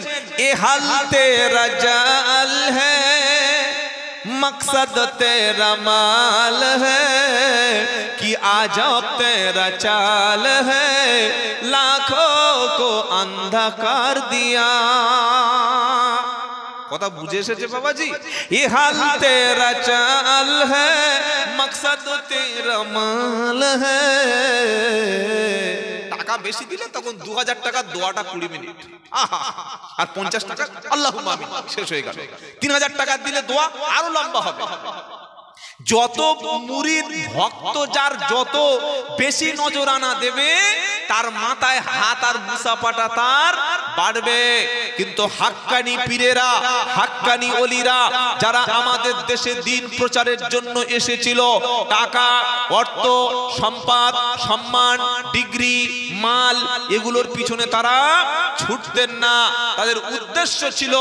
এ হাল তেরা জাল হ্যায়, मकसद तेरा माल है कि आजब तेरा चाल है, लाखों को अंधा कर दिया। কথা বুঝে এসেছে বাবাজি? ये हाल तेरा चाल है, मकसद तेरा माल है। টাকা বেশি দিলে তখন 2000 টাকা দোয়াটা 20 মিনিট, আর 50 টাকা আল্লাহুম্মা আমিন শেষ হয়ে গেল। 3000 টাকা দিলে দোয়া আরো লম্বা হবে। যত মুরিদ ভক্ত যার যত বেশি নজরানা দেবে, তার মাথায় হাত আর মুসাফাটা তার বাড়বে। কিন্তু হাক্কানি পীরেরা, হাক্কানি ওলিরা যারা আমাদের দেশে দ্বীন প্রচারের জন্য এসেছিল, টাকা, অর্থ, সম্পদ, সম্মান, ডিগ্রি, মাল এগুলোর পিছনে তারা ছুটতেন না। তাদের উদ্দেশ্য ছিল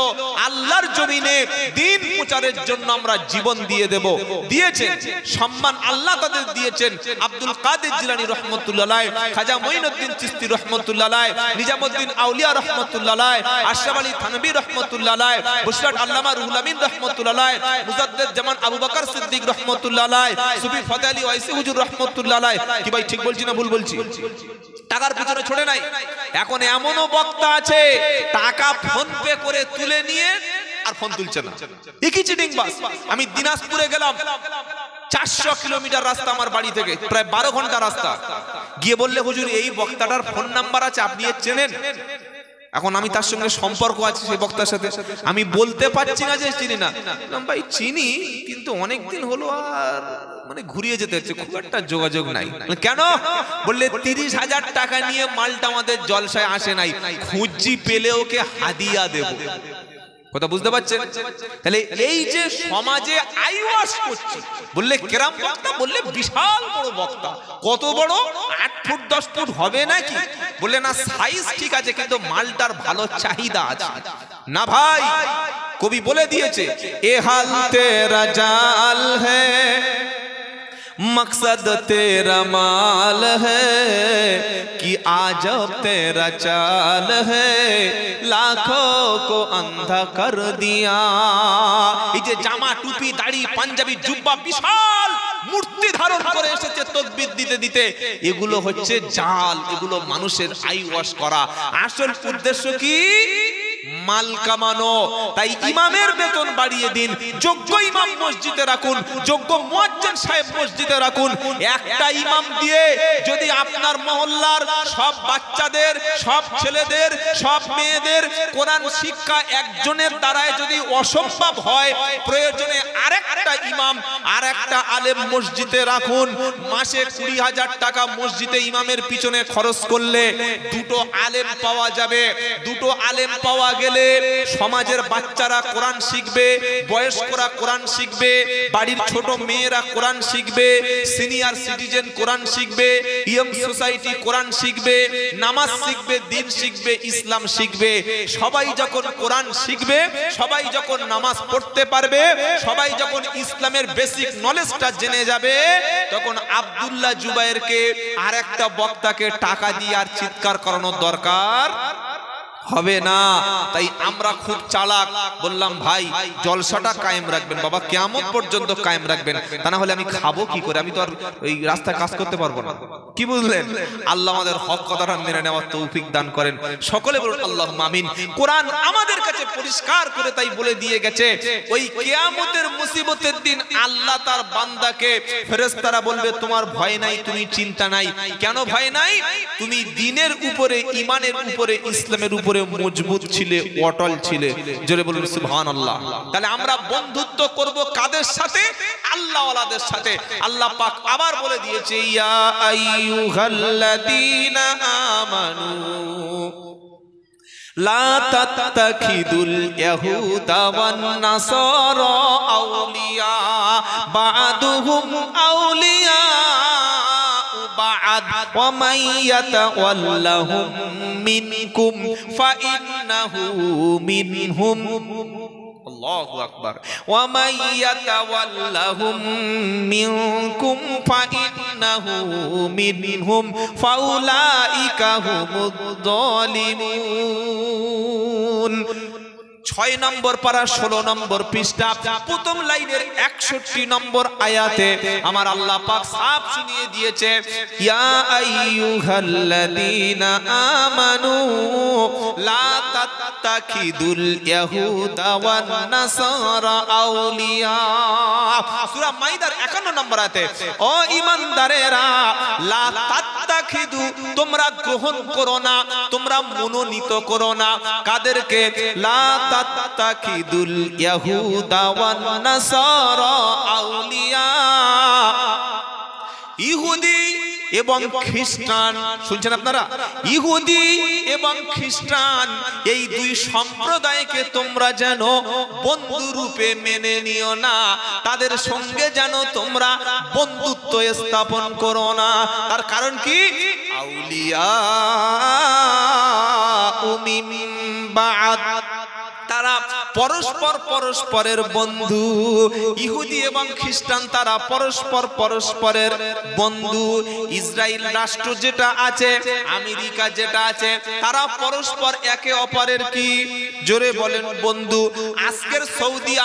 আল্লাহর জমিনে দ্বীন প্রচারের জন্য আমরা জীবন দিয়ে দেব। দিয়েছেন, সম্মান আল্লাহ তাদের দিয়েছেন। আব্দুল কাদের জিলানী রহমাতুল্লাহ আলাইহি, খাজা মঈনুদ্দিন চিশতি রহমাতুল্লাহ আলাইহি, নিজামউদ্দিন আউলিয়া রহমাতুল্লাহ আলাইহি, আশরাফ আলী থানভী রহমাতুল্লাহ আলাইহি, বুশরাত আল্লামা রুহুল আমিন রহমাতুল্লাহ আলাইহি, মুজাদ্দিদ জামান আবু বকর সিদ্দিক রহমাতুল্লাহ আলাইহি, সুফি ফতেহ আলী ওয়াইসি হুজুর রহমাতুল্লাহ আলাইহি। কি ভাই ঠিক বলছি না ভুল বলছি? টাকার পিছনে ছড়ে নাই। এখন এমনও বক্তা আছে টাকা ফোন পে করে তুলে নিয়ে আর ফোন তুলছে না। একই চিটিং বাস। আমি দিনাজপুরে গেলাম, 400 কিলোমিটার রাস্তা আমার বাড়ি থেকে, প্রায় 12 ঘন্টা রাস্তা। গিয়ে বললে হুজুর এই বক্তাটার ফোন নাম্বার আছে, আপনি এর চেনেন? এখন আমি তার সঙ্গে সম্পর্ক আছে সেই বক্তার সাথে, আমি বলতে পারছি না যে চিনি না। ভাই চিনি, কিন্তু অনেকদিন হলো আর মানে ঘুরিয়ে যেতে হচ্ছে, খুব একটা যোগাযোগ নাই। কেন? বললে 30,000 টাকা নিয়ে মালটা আমাদের জলসায় আসে নাই, খুঁজি পেলে ওকে হাদিয়া দেব। কথা বুঝতে পারছেন? তাহলে এই যে সমাজে আইওয়াশ করছে, বললে কেরাম বক্তা, বললে বিশাল বড় বক্তা। কত বড়? 8 ফুট 10 ফুট হবে নাকি? বললে না, সাইজ ঠিক আছে, কিন্তু মালটার ভালো চাহিদা আছে। না ভাই, কবি বলে দিয়েছে এ হাল তেরা জাল হ্যায়, मकसद तेरा माल है कि आजब तेरा चाल है, लाखों को अंधा कर दिया। এই যে জামা, টুপি, দাড়ি, পাঞ্জাবি, জুব্বা, বিশাল মূর্তি ধারণ করে এসেছে তাকবীর দিতে দিতে, এগুলো হচ্ছে জাল, এগুলো মানুষের আই ওয়াশ করা। আসল উদ্দেশ্য কি? মাল কামানো। তাই ইমামের বেতন বাড়িয়ে দিন, যোগ্য ইমাম মসজিদে রাখুন, যোগ্য মুয়াজ্জিন সাহেব মসজিদে রাখুন। একটা ইমাম দিয়ে যদি আপনার মহল্লার সব বাচ্চাদের, সব ছেলেদের, সব মেয়েদের কোরআন শিক্ষা একজনের দ্বারায় যদি অসম্ভব হয়, প্রয়োজনে আরেকটা ইমাম, আরেকটা আলেম মসজিদে রাখুন। মাসে 20,000 টাকা মসজিদে ইমামের পিছনে খরচ করলে দুটো আলেম পাওয়া যাবে। দুটো আলেম পাওয়া গেলে সমাজের বাচ্চারা কোরআন শিখবে, বয়স্করা কোরআন শিখবে, বাড়ির ছোট মেয়েরা কোরআন শিখবে, সিনিয়র সিটিজেন কোরআন শিখবে, ইয়ং সোসাইটি কোরআন শিখবে, নামাজ শিখবে, দিন শিখবে, ইসলাম শিখবে। সবাই যখন কোরআন শিখবে, সবাই যখন নামাজ পড়তে পারবে, সবাই যখন ইসলামের বেসিক নলেজটা জেনে যাবে, তখন আব্দুল্লাহ জুবায়েরকে আর একটা বক্তাকে টাকা দিয়ে আর চিৎকার করানোর দরকার হবে না। তাই আমরা খুব চালাক, বললাম ভাই জলসাটা কায়েম রাখবেন বাবা, কিয়ামত পর্যন্ত কায়েম রাখবেন, তা না হলে আমি খাবো কি করে? আমি তো আর ওই রাস্তায় কাজ করতে পারবো না। কি বুঝলেন? আল্লাহ আমাদের হক কথাটা মেনে নেওয়ার তৌফিক দান করেন। সকলে বলুন আল্লাহুম্মা আমিন। কোরআন আমাদের কাছে পরিষ্কার করে তাই বলে দিয়ে গেছে, ওই কিয়ামতের মুসিবতের দিন আল্লাহ তার বান্দাকে, ফেরেশতারা বলবে তোমার ভয় নাই, তুমি চিন্তা নাই। কেন ভয় নাই? তুমি দ্বীনের উপরে, ঈমানের উপরে, ইসলামের উপরে মজবুত ছিলে, অটল ছিলে। জোরে বলুন সুবহানাল্লাহ। তাহলে আমরা বন্ধুত্ব করব কাদের সাথে? আল্লাহওয়ালাদের সাথে। আল্লাহ পাক আবার বলে দিয়েছে ইয়া আইয়ুহাল্লাযীনা আমানু লা তাত্তাখিদুল ইয়াহুদা ওয়ান নাসারা আউলিয়া বা'দুহুম আউলিয়া ওয়া মান ইয়াতাওয়াল্লাহুম মিনকুম ফাইন্নাহু মিনহুম আল্লাহু আকবার ওয়া মান ইয়াতাওয়াল্লাহুম মিনকুম ফাইন্নাহু মিনহুম ফাউলাইকা হুমুদ যালিমুন 6 নম্বর পারা 16 নম্বর পৃষ্ঠা প্রথম লাইনের 61 নম্বর আয়াতে আমার আল্লাহ পাক সাফ শুনিয়ে দিয়েছে ইয়া আইয়ুহাল্লাযীনা আমানু লা তাত্তাখিদুল ইয়াহুদা ওয়ান নাসারা আউলিয়া সূরা মাইদার 51 নম্বর আয়াতে ও ঈমানদারেরা লা তাত্তাখিদু তোমরা গ্রহণ করো না তোমরা মনোনীত করো না কাদেরকে লা তাত্তাখিদুল ইয়াহুদা ওয়ান নাসারা আউলিয়া ইহুদি এবং খ্রিস্টান শুনছেন আপনারা ইহুদি এবং খ্রিস্টান এই দুই সম্প্রদায়কে তোমরা যেন বন্ধু রূপে মেনে নিও না তাদের সঙ্গে যেন তোমরা বন্ধুত্ব স্থাপন করো না তার কারণ কি আউলিয়া মিন বা'দ তারা পরস্পরের বন্ধু ইহুদি এবং খ্রিস্টান তারা পরস্পরের বন্ধু ইসরায়েল রাষ্ট্র যেটা আছে আমেরিকা যেটা আছে তারা পরস্পর একে অপরের কি জোরে বলেন বন্ধু আজকের সৌদি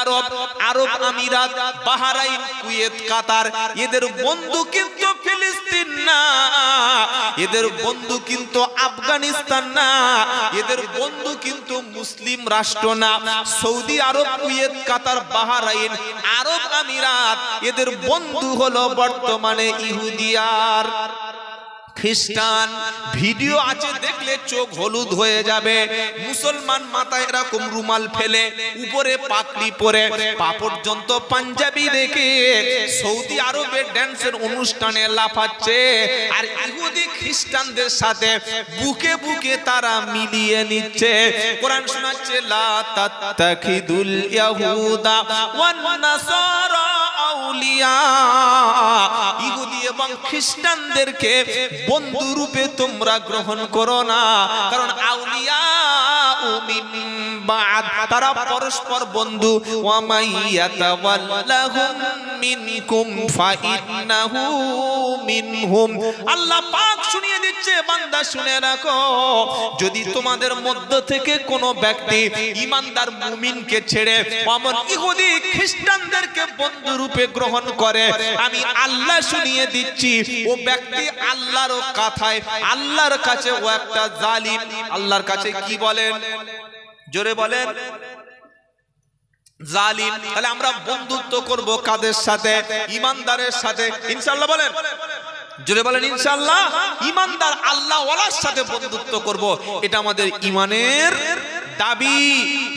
আরব আমিরাত বাহরাইন কুয়েত কাতার এদের বন্ধু কিন্তু ফিলিস্তিন না এদের বন্ধু কিন্তু আফগানিস্তান না এদের বন্ধু কিন্তু মুসলিম রাষ্ট্র না সৌদি আরব কুয়েত কাতার বাহরাইন আরব আমিরাত এদের বন্ধু হলো বর্তমানে ইহুদি আর খ্রিস্টান ভিডিও আছে দেখলে চোখ হলুদ হয়ে যাবে মুসলমান মাথায় এরকম রুমাল ফেলে উপরে পাগড়ি পরে পা পর্যন্ত পাঞ্জাবি রেখে সৌদি আরবে ড্যান্সের অনুষ্ঠানে লাফাচ্ছে আর ইহুদি খ্রিস্টানদের সাথে বুকে বুকে তারা মিলিয়ে নিচ্ছে কোরআন শোনাচ্ছে লা তাত্তাখিদুল ইয়াহুদা ওয়ান নাসারা আউলিয়া ইহুদি এবং খ্রিস্টানদেরকে বন্ধু রূপে তোমরা গ্রহণ করো না কারণ আউলিয়া মিন বা'দ তারা পরস্পর বন্ধু ওয়া মান ইয়াতাওয়াল্লাহুম মিনকুম ফাইন্নাহু মিনহুম আল্লাহ পাক শুনিয়ে দিচ্ছে বান্দা শুনে রাখো যদি তোমাদের মধ্য থেকে কোনো ব্যক্তি ঈমানদার মুমিনকে ছেড়ে অমন ইহুদি খ্রিস্টানদেরকে বন্ধু রূপে গ্রহণ করে আমি আল্লাহ শুনিয়ে দিচ্ছি ও ব্যক্তি আল্লাহর কথায় আল্লাহর কাছে ও একটা জালিম আল্লাহর কাছে কি বলেন জোরে বলেন জালিম তাহলে আমরা বন্ধুত্ব করব কাদের সাথে ঈমানদারের সাথে ইনশাআল্লাহ বলেন জোরে বলেন ইনশাআল্লাহ ঈমানদার আল্লাহ ওয়ালার সাথে বন্ধুত্ব করব এটা আমাদের ঈমানের দাবি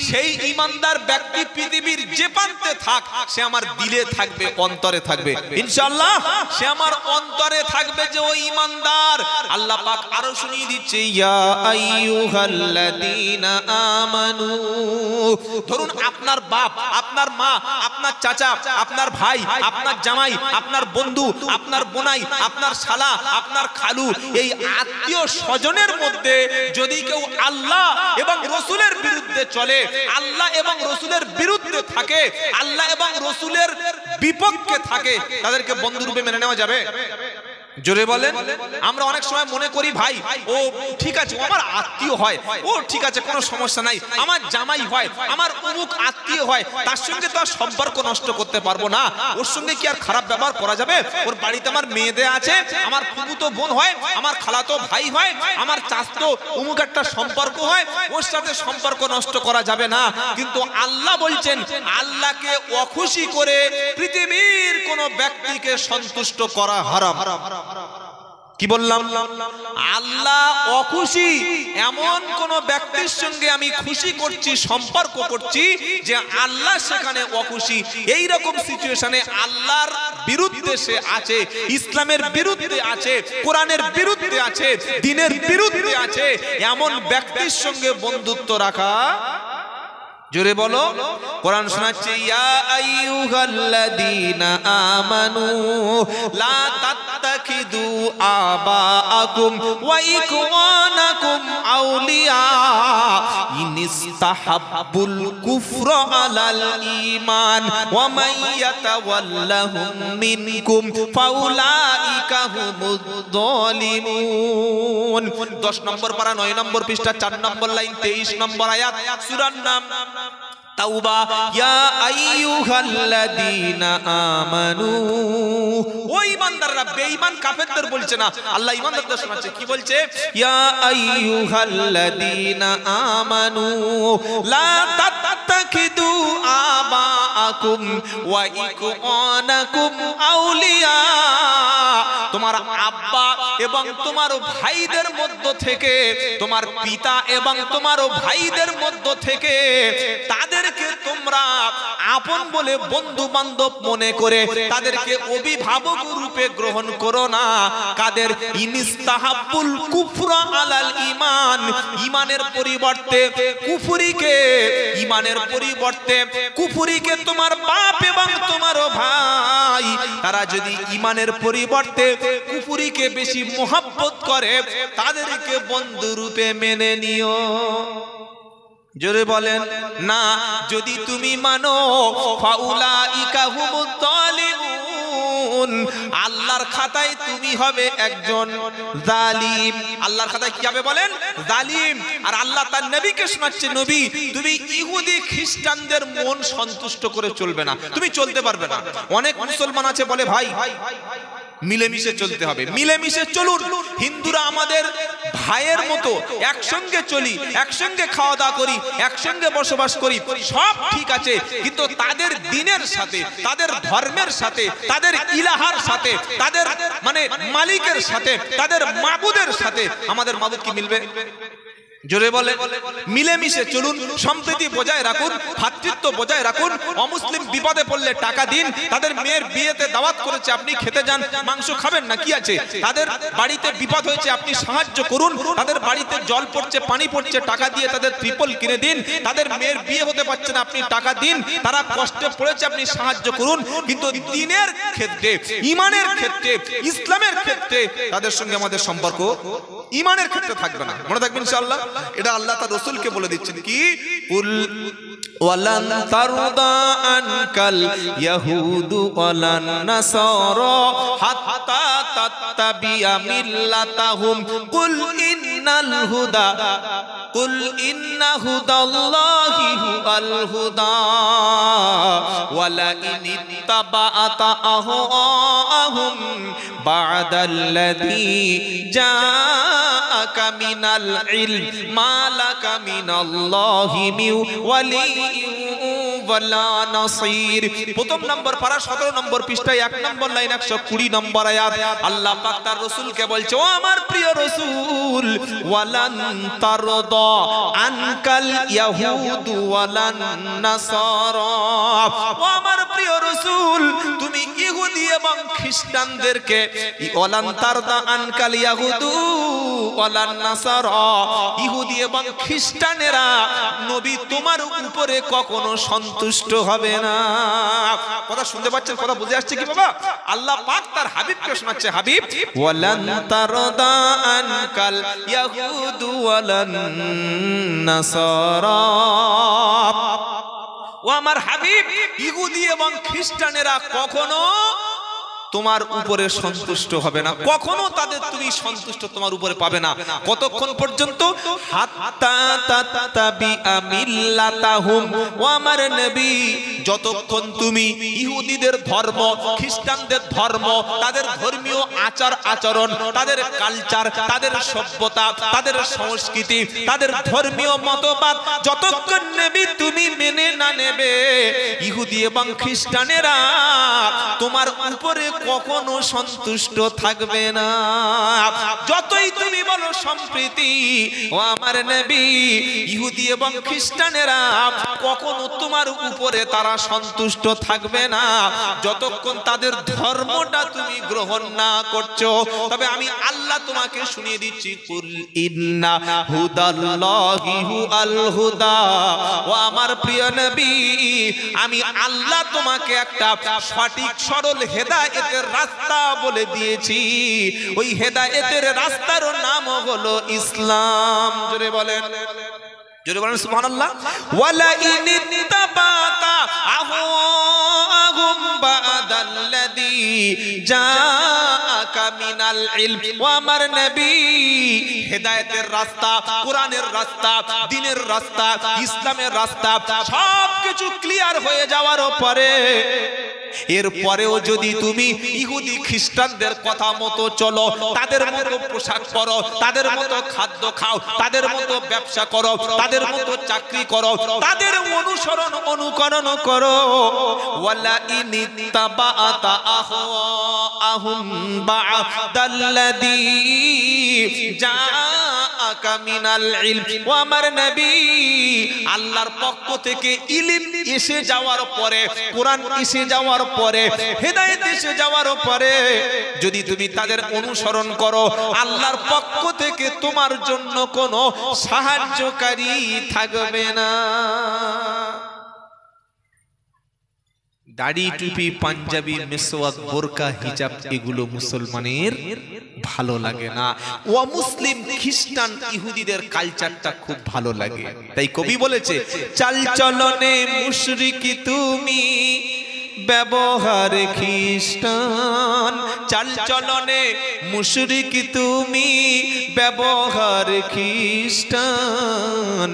সেই ঈমানদার ব্যক্তি পৃথিবীর যে প্রান্তে থাক সে আমার দিলে থাকবে অন্তরে থাকবে ইনশাআল্লাহ সে আমার অন্তরে থাকবে যে ওই ঈমানদার আল্লাহ পাক আরো শুনিয়ে দিচ্ছে ইয়া আইয়ুহাল্লাযীনা আমানু ধরুন আপনার বাপ আপনার মা আপনার চাচা আপনার ভাই আপনার জামাই আপনার বন্ধু আপনার বোনাই আপনার শালা আপনার খালু এই আত্মীয় স্বজনের মধ্যে যদি কেউ আল্লাহ এবং রাসূলের বিরুদ্ধে চলে আল্লাহ এবং রাসূলের বিরুদ্ধে থাকে আল্লাহ এবং রাসূলের বিপক্ষে থাকে তাদেরকে বন্ধুরূপে মেনে নেওয়া যাবে জোরে বলেন আমরা অনেক সময় মনে করি ভাই ও ঠিক আছে আমার আত্মীয় হয় ও ঠিক আছে কোনো সমস্যা নাই আমার জামাই হয় আমার অমুক আত্মীয় হয় তার সঙ্গে তো আর সম্পর্ক নষ্ট করতে পারবো না ওর সঙ্গে কি আর খারাপ ব্যবহার করা যাবে ওর বাড়িতে আমার মেয়েদের আছে আমার ফুফুতো বোন হয় আমার খালাতো ভাই হয় আমার চাচতো অমুক একটা সম্পর্ক হয় ওর সাথে সম্পর্ক নষ্ট করা যাবে না কিন্তু আল্লাহ বলছেন আল্লাহকে অখুশি করে পৃথিবীর কোন ব্যক্তিকে সন্তুষ্ট করা হারাম কি বললাম আল্লাহ অখুশি এমন কোন ব্যক্তির সঙ্গে আমি খুশি করছি সম্পর্ক করছি যে আল্লাহ সেখানে অখুশি এই রকম সিচুয়েশনে আল্লাহর বিরুদ্ধে সে আছে ইসলামের বিরুদ্ধে আছে কোরআনের বিরুদ্ধে আছে দ্বীনের বিরুদ্ধে আছে এমন ব্যক্তির সঙ্গে বন্ধুত্ব রাখা জোরে বলো কোরআন শোনাচ্ছে ইয়া আইয়ুহাল্লাযীনা আমানু লা তাত্তাখিদু আবাআকুম ওয়া ইখওয়ানাকুম আউলিয়া ইনিস্তাহাব্বুল কুফরা আলাল ঈমান ওয়া মান ইয়াতাওয়াল্লাহুম মিনকুম ফাউলাইকা হুমুদ যালিমুন। 10 নম্বর পারা 9 নম্বর পৃষ্ঠা 4 নম্বর লাইন 23 নম্বর আয়াত, সূরার নাম তাওবা। ইয়া আইয়ুহাল্লাযীনা আমানু, ওই ইমানদাররা, বেঈমান কাফেরদের বলছে না, আল্লাহ ইমানদারদের শোনাচ্ছে। কি বলছে? ইয়া আইয়ুহাল্লাযীনা আমানু লা তাত্তাখিদু আবাআকুম ওয়া ইখওয়ানাকুম আউলিয়া। তোমার আব্বা এবং তোমার ভাইদের মধ্য থেকে, তোমার পিতা এবং তোমার ভাইদের মধ্য থেকে তাদেরকে তোমরা আপন বলে, বন্ধু বান্ধব মনে করে তাদেরকে অভিভাবক রূপে গ্রহণ করো না। কাদের? ইনিস্তাহাব্বুল কুফরা আলাল ঈমান, ঈমানের পরিবর্তে কুফরিকে, ঈমানের পরিবর্তে কুফরিকে তোমার বাপ এবং তোমার ভাই, তারা যদি ঈমানের পরিবর্তে কুফরিকে বেশি মোহাব্বত করে তাদেরকে বন্ধু রূপে মেনে নিও। জোরে বলেন না। যদি তুমি মানো ফাউলাইকা হুমুদ যালিমুন, আল্লাহর খাতায় তুমি হবে একজন জালিম। আল্লাহর খাতায় কি হবে বলেন? জালিম। আর আল্লাহ তার নবীকে শোনাচ্ছে, নবী তুমি ইহুদি খ্রিস্টানদের মন সন্তুষ্ট করে চলবে না, তুমি চলতে পারবে না। অনেক মুসলমান আছে বলে ভাই মিলেমিশে চলতে হবে, মিলেমিশে চলুন। হিন্দুরা আমাদের ভাইয়ের মতো, একসঙ্গে চলি, একসঙ্গে খাওয়া দাওয়া করি, একসঙ্গে বসবাস করি, সব ঠিক আছে। কিন্তু তাদের দ্বীনের সাথে, তাদের ধর্মের সাথে, তাদের ইলাহার সাথে, তাদের মানে মালিকের সাথে, তাদের মাবুদের সাথে আমাদের মাবুদ কি মিলবে? জোরে বলে। মিলেমিশে চলুন, সম্প্রীতি বজায় রাখুন, ভ্রাতৃত্ব বজায় রাখুন। অমুসলিম বিপদে পড়লে টাকা দিন। তাদের মেয়ের বিয়েতে দাওয়াত করেছে, আপনি খেতে যান, মাংস খাবেন না, কি আছে? তাদের বাড়িতে বিপদ হয়েছে, আপনি সাহায্য করুন। তাদের বাড়িতে জল পড়ছে, পানি পড়ছে, টাকা দিয়ে তাদের ত্রিপল কিনে দিন। তাদের মেয়ের বিয়ে হতে পারছে না, আপনি টাকা দিন। তারা কষ্টে পড়েছে, আপনি সাহায্য করুন। কিন্তু দ্বীনের ক্ষেত্রে, ঈমানের ক্ষেত্রে, ইসলামের ক্ষেত্রে তাদের সঙ্গে আমাদের সম্পর্ক ঈমানের ক্ষেত্রে থাকবে না। মনে থাকবেন ইনশাআল্লাহ। এটা আল্লাহ তার রাসূলকে বলে দিচ্ছেন কি? কুল ওয়ালান তারদা আনকাল ইয়াহুদু ওয়ালান নাসারা হাত্তা তাত্তাবিয়া মিল্লাতাহুম কুল ইন্নাল হুদা কুল ইন্না হুদাল্লাহি হুয়াল হুদা ওয়ালা ইন ইত্তাবাআতা আহওয়াহুম বা'দাল্লাযী জাআকা মিনাল ইলম মা লাকা মিনাল্লাহি মিন ওয়ালিয়্যিন ওয়ালা নাসীর। প্রথম নম্বর পারা 17 নম্বর পৃষ্ঠায় 1 নম্বর লাইন 120 নম্বর আয়াত। আল্লাহ পাক তার রাসূলকে বলছে, ও আমার প্রিয় রাসূল, ওয়ালান তারদা আনকাল ইয়াহুদু ওয়ালান নাসারা, ও আমার প্রিয় রাসূল তুমি ইহুদি এবং খ্রিস্টানদেরকে, ওয়ালান তারদা আনকাল ইয়াহুদু ওয়ালান নাসারা, ইহুদি এবং খ্রিস্টানেরা নবী তোমার উপরে কখনো সন্তুষ্ট হবে না। কথা শুনতে পাচ্ছেন? কথা বুঝে আসছে কি বাবা? আল্লাহ পাক তার হাবিবকে শোনাচ্ছে, হাবিব ওয়ালান তারদা আনকাল ইয়াহুদু ওয়ালান নাসারা, ও আমার হাবিব ইহুদি এবং খ্রিস্টানেরা কখনো তোমার উপরে সন্তুষ্ট হবে না, কখনো তাদের তুমি সন্তুষ্ট তোমার উপরে পাবে না। কতক্ষণ পর্যন্ত? হাত্তা তাত্তাবিআ মিল্লাতাহুম, ও আমার নবী যতক্ষণ তুমি ইহুদিদের ধর্ম, খ্রিস্টানদের ধর্ম, তাদের ধর্মীয় আচার আচরণ, তাদের কালচার, তাদের সভ্যতা, তাদের সংস্কৃতি, তাদের ধর্মীয় মতবাদ যতক্ষণ নবী তুমি মেনে না নেবে, ইহুদি এবং খ্রিস্টানেরা তোমার উপরে কখনো সন্তুষ্ট থাকবে না। যতই তুমি বলো সম্প্রীতি, ও আমার নবী ইহুদি এবং খ্রিস্টানেরা কখনো তোমার উপরে তারা সন্তুষ্ট থাকবে না যতক্ষণ তাদের ধর্মটা তুমি গ্রহণ না করছো। তবে আমি আল্লাহ তোমাকে শুনিয়ে দিচ্ছি, কুল ইন্না হুদাল্লাহি হুয়াল হুদা। ও আমার প্রিয় নবী, আমি আল্লাহ তোমাকে একটা সঠিক সরল হেদায়েতের রাস্তা বলে দিয়েছি। ওই হেদায়েতের রাস্তার নাম হলো ইসলাম। জোরে বলেন, জোরে বলেন সুবহানাল্লাহ। ওয়ালা ইনিত্তাবাতা আহওয়াহুম বাদাল্লাযী জাআকা মিনাল ইলম। ওয়া আমার নবী, হেদায়েতের রাস্তা, কোরআনের রাস্তা, দ্বীনের রাস্তা, ইসলামের রাস্তা সবকিছু ক্লিয়ার হয়ে যাওয়ার পরে এরপরেও যদি তুমি ইহুদি খ্রিস্টানদের কথা মতো চলো, তাদের মতো পোশাক পরো, তাদের মতো খাদ্য খাও, তাদের মতো ব্যবসা করো, তাদের মতো চাকরি করো, তাদের অনুসরণ অনুকরণ করো, ওয়ালা ইনিত্তাবাতা আহওয়াহুম বাদাল্লাযী জাআকা মিনাল ইলম। ও আমার নবী, আল্লাহর পক্ষ থেকে ইলম এসে যাওয়ার পরে, কোরআন এসে যাওয়ার পরে, হেদায়েত এসে যাওয়ার পরে যদি তুমি তাদের অনুসরণ করো, আল্লাহর পক্ষ থেকে তোমার জন্য কোনো সাহায্যকারী থাকবে না। দাড়ি, টুপি, পাঞ্জাবি, মেসওয়াক, বোরকা, হিজাব এগুলো মুসলমানের ভালো লাগে না। ও মুসলিম খ্রিস্টান ইহুদিদের কালচারটা খুব ভালো লাগে। তাই কবি বলেছে, চাল চলনে মুশরিকি তুমি, ব্যবহারে খ্রিস্টান। চাল চলনে মুশরিকি তুমি, ব্যবহারে খ্রিস্টান।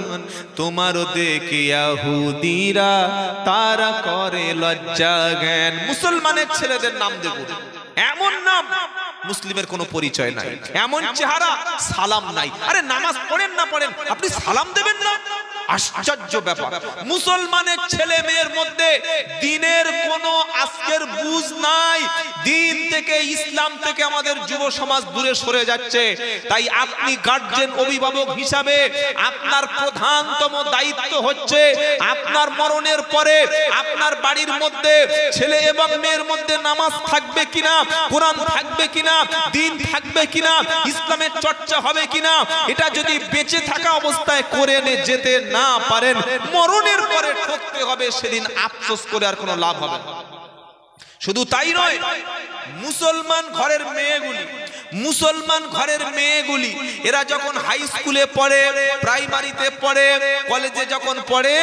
তোমার দেখে ইহুদিরা তারা করে লজ্জা জ্ঞান। মুসলমানের ছেলেদের নাম দেখুন, এমন নাম মুসলিমের কোনো পরিচয় নাই, এমন চেহারা, সালাম নাই। আরে নামাজ পড়েন না পড়েন, আপনি সালাম দেবেন না? আশ্চর্য ব্যাপার। মুসলমানের ছেলে মেয়ের মধ্যে দ্বীনের কোনো আজকের বুঝ নাই। দ্বীন থেকে, ইসলাম থেকে আমাদের যুব সমাজ দূরে সরে যাচ্ছে। তাই আপনি গার্জিয়ান, অভিভাবক হিসাবে আপনার প্রধানতম দায়িত্ব হচ্ছে আপনার মরণের পরে আপনার বাড়ির মধ্যে ছেলে এবং মেয়ের মধ্যে নামাজ থাকবে কিনা, কোরআন থাকবে কিনা, দ্বীন থাকবে কিনা, ইসলামের চর্চা হবে কিনা, এটা যদি বেঁচে থাকা অবস্থায় করে যেতে না পারেন, মরণের পরে ঠকতে হবে। সেদিন আফসোস করে আর কোনো লাভ হবে না। শুধু তাই নয়, মুসলমান ঘরের মেয়েগুলি এরা যখন হাই স্কুলে পড়ে, প্রাইমারিতে পড়ে, কলেজে যখন পড়ে,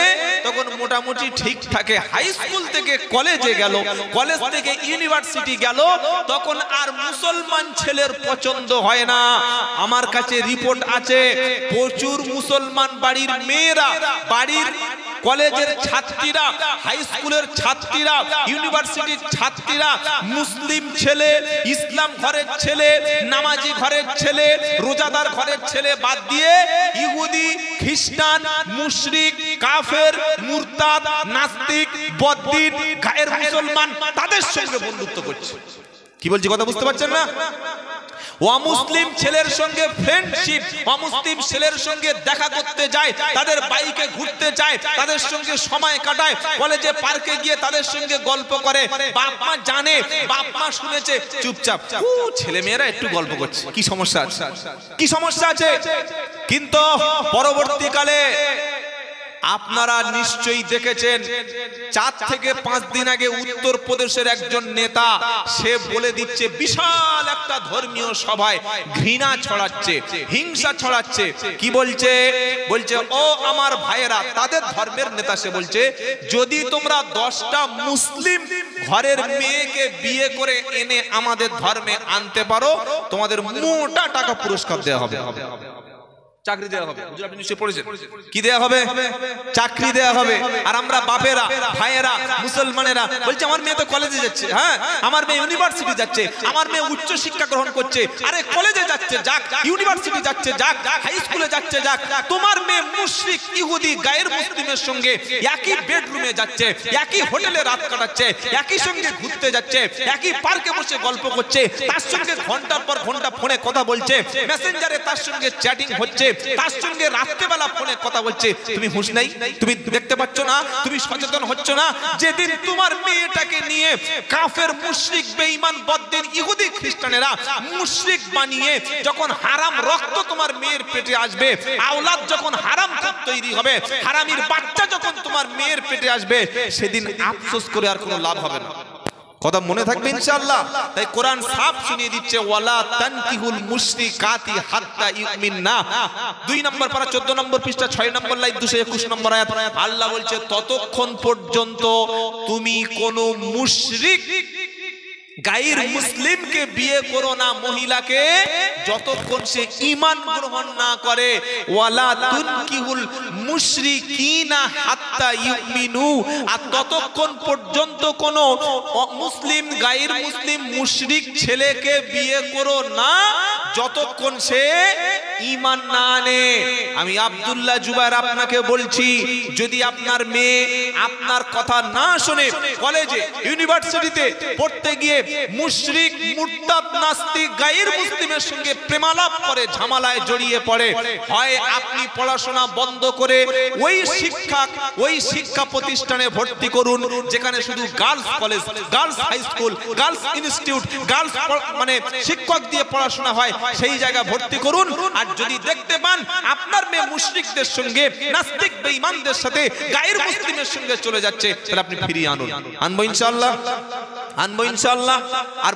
তখন মোটামুটি ঠিক থাকে। হাই স্কুল থেকে কলেজে গেল, কলেজ থেকে ইউনিভার্সিটি গেল, তখন আর মুসলমান ছেলের পছন্দ হয় না। আমার কাছে রিপোর্ট আছে, প্রচুর মুসলমান বাড়ির মেয়েরা, বাড়ির কলেজের ছাত্রীরা, হাই স্কুলের ছাত্রীরা, ইউনিভার্সিটির ছাত্রীরা মুসলিম ছেলে, ইসলাম ঘরের ছেলে, নামাজি ঘরের ছেলে, রোজাদার ঘরের ছেলে বাদ দিয়ে ইহুদি, খ্রিস্টান, মুশরিক, কাফের, মুরতাদ, নাস্তিক, বদ্দিন, গায়ের মুসলমান তাদের সঙ্গে বন্ধুত্ব করছে। কি বলছি কথা বুঝতে পারছেন না? অমুসলিম ছেলের সঙ্গে ফ্রেন্ডশিপ, অমুসলিম ছেলের সঙ্গে দেখা করতে যায়, তাদের বাইকে ঘুরতে যায়, তাদের সঙ্গে সময় কাটায়, কলেজে পার্কে গিয়ে তাদের সঙ্গে গল্প করে। বাপ মা জানে, বাপ মা শুনেছে, চুপচাপ ছেলে মেয়েরা একটু গল্প করছে, কি সমস্যা আছে, কি সমস্যা আছে? কিন্তু পরবর্তীকালে আপনারা নিশ্চয়ই দেখেছেন, 4 থেকে 5 দিন আগে উত্তরপ্রদেশের একজন নেতা সে বলে দিচ্ছে, বিশাল একটা ধর্মীয় সভায় ঘৃণা ছড়াচ্ছে, হিংসা ছড়াচ্ছে। কি বলছে? বলছে, ও আমার ভাইয়েরা, তাদের ধর্মের নেতা সে বলছে, যদি তোমরা 10টা মুসলিম ঘরের মেয়েকে বিয়ে করে এনে আমাদের ধর্মে আনতে পারো, তোমাদের মোটা টাকা পুরস্কার দেওয়া হবে, চাকরি দেওয়া হবে। আপনি নিশ্চয়ই পড়েছেন, কি দেওয়া হবে? চাকরি দেওয়া হবে। আর আমরা বাপেরা, ভাইয়েরা, মুসলমানেরা বলছে, আমার মেয়ে তো কলেজে যাচ্ছে, হ্যাঁ, আমার মেয়ে ইউনিভার্সিটি যাচ্ছে, আমার মেয়ে উচ্চ শিক্ষা গ্রহণ করছে। আরে কলেজে যাচ্ছে যাক, ইউনিভার্সিটি যাচ্ছে যাক, হাই স্কুলে যাচ্ছে যাক, তোমার মেয়ে মুশরিক, ইহুদি, গায়ের মুসলিমের সঙ্গে একই বেডরুমে যাচ্ছে, একই হোটেলে রাত কাটাচ্ছে, একই সঙ্গে ঘুরতে যাচ্ছে, একই পার্কে বসে গল্প করছে, তার সঙ্গে ঘন্টার পর ঘন্টা ফোনে কথা বলছে, মেসেঞ্জারে তার সঙ্গে চ্যাটিং হচ্ছে, তার সঙ্গে রাত্রেবেলা ফোনে কথা বলছে, তুমি হুঁশ নাই, তুমি দেখতে পাচ্ছ না, তুমি সচেতন হচ্ছ না? যেদিন তোমার মেয়েটাকে নিয়ে কাফের মুশরিক বেঈমান বদ্দিন ইহুদি খ্রিস্টানেরা মুশরিক বানিয়ে যখন হারাম রক্ত তোমার মেয়ের পেটে আসবে, আওলাদ যখন হারাম তৈরি হবে, হারামির বাচ্চা যখন তোমার মেয়ের পেটে আসবে, সেদিন আফসোস করে আর কোনো লাভ হবে না। কথা মনে থাকবে ইনশাআল্লাহ। তাই কোরআন সাফ শুনিয়ে দিচ্ছে, ওয়ালা তানকিহুল মুশরিকাতি হাত্তা ইউমিননা। 2 নম্বর পারা 14 নম্বর পৃষ্ঠা 6 নম্বর লাইন 221 নম্বর আয়াত। আল্লাহ বলছে ততক্ষণ পর্যন্ত তুমি কোন মুশরিক গায়র মুসলিমকে বিয়ে করো না, মহিলাকে, যতক্ষণ সে ঈমান গ্রহণ না করে। ওয়ালা তুনকিহুল মুশরিকিনা হাত্তা ইউমিনু। আর ততক্ষণ পর্যন্ত কোন মুসলিম গায়র মুসলিম মুশরিক ছেলেকে বিয়ে করো না যতক্ষণ সে ঈমান না আনে। আমি আব্দুল্লাহ জুবায়ের আপনাকে বলছি, যদি আপনার মেয়ে আপনার কথা না শুনে কলেজে ইউনিভার্সিটিতে পড়তে গিয়ে মুশরিক মুরতাদ নাস্তিক গায়র মুসলিমের সঙ্গে প্রেমালাপ করে ঝামেলায় জড়িয়ে পড়ে, হয় আপনি পড়াশোনা বন্ধ করে ওই শিক্ষা প্রতিষ্ঠানে ভর্তি করুন যেখানে শুধু girls college, girls high school, girls institute, girls মানে শিক্ষক দিয়ে পড়াশোনা হয়, সেই জায়গা ভর্তি করুন। আর যদি দেখতে পান আপনার মেয়ে মুশরিকদের সঙ্গে, নাস্তিক বেঈমানদের সাথে, গায়র মুসলিমের সঙ্গে চলে যাচ্ছে, তাহলে আপনি ফিরিয়ে আনুন। আনবো ইনশাআল্লাহ, আনবো ইনশাআল্লাহ। আর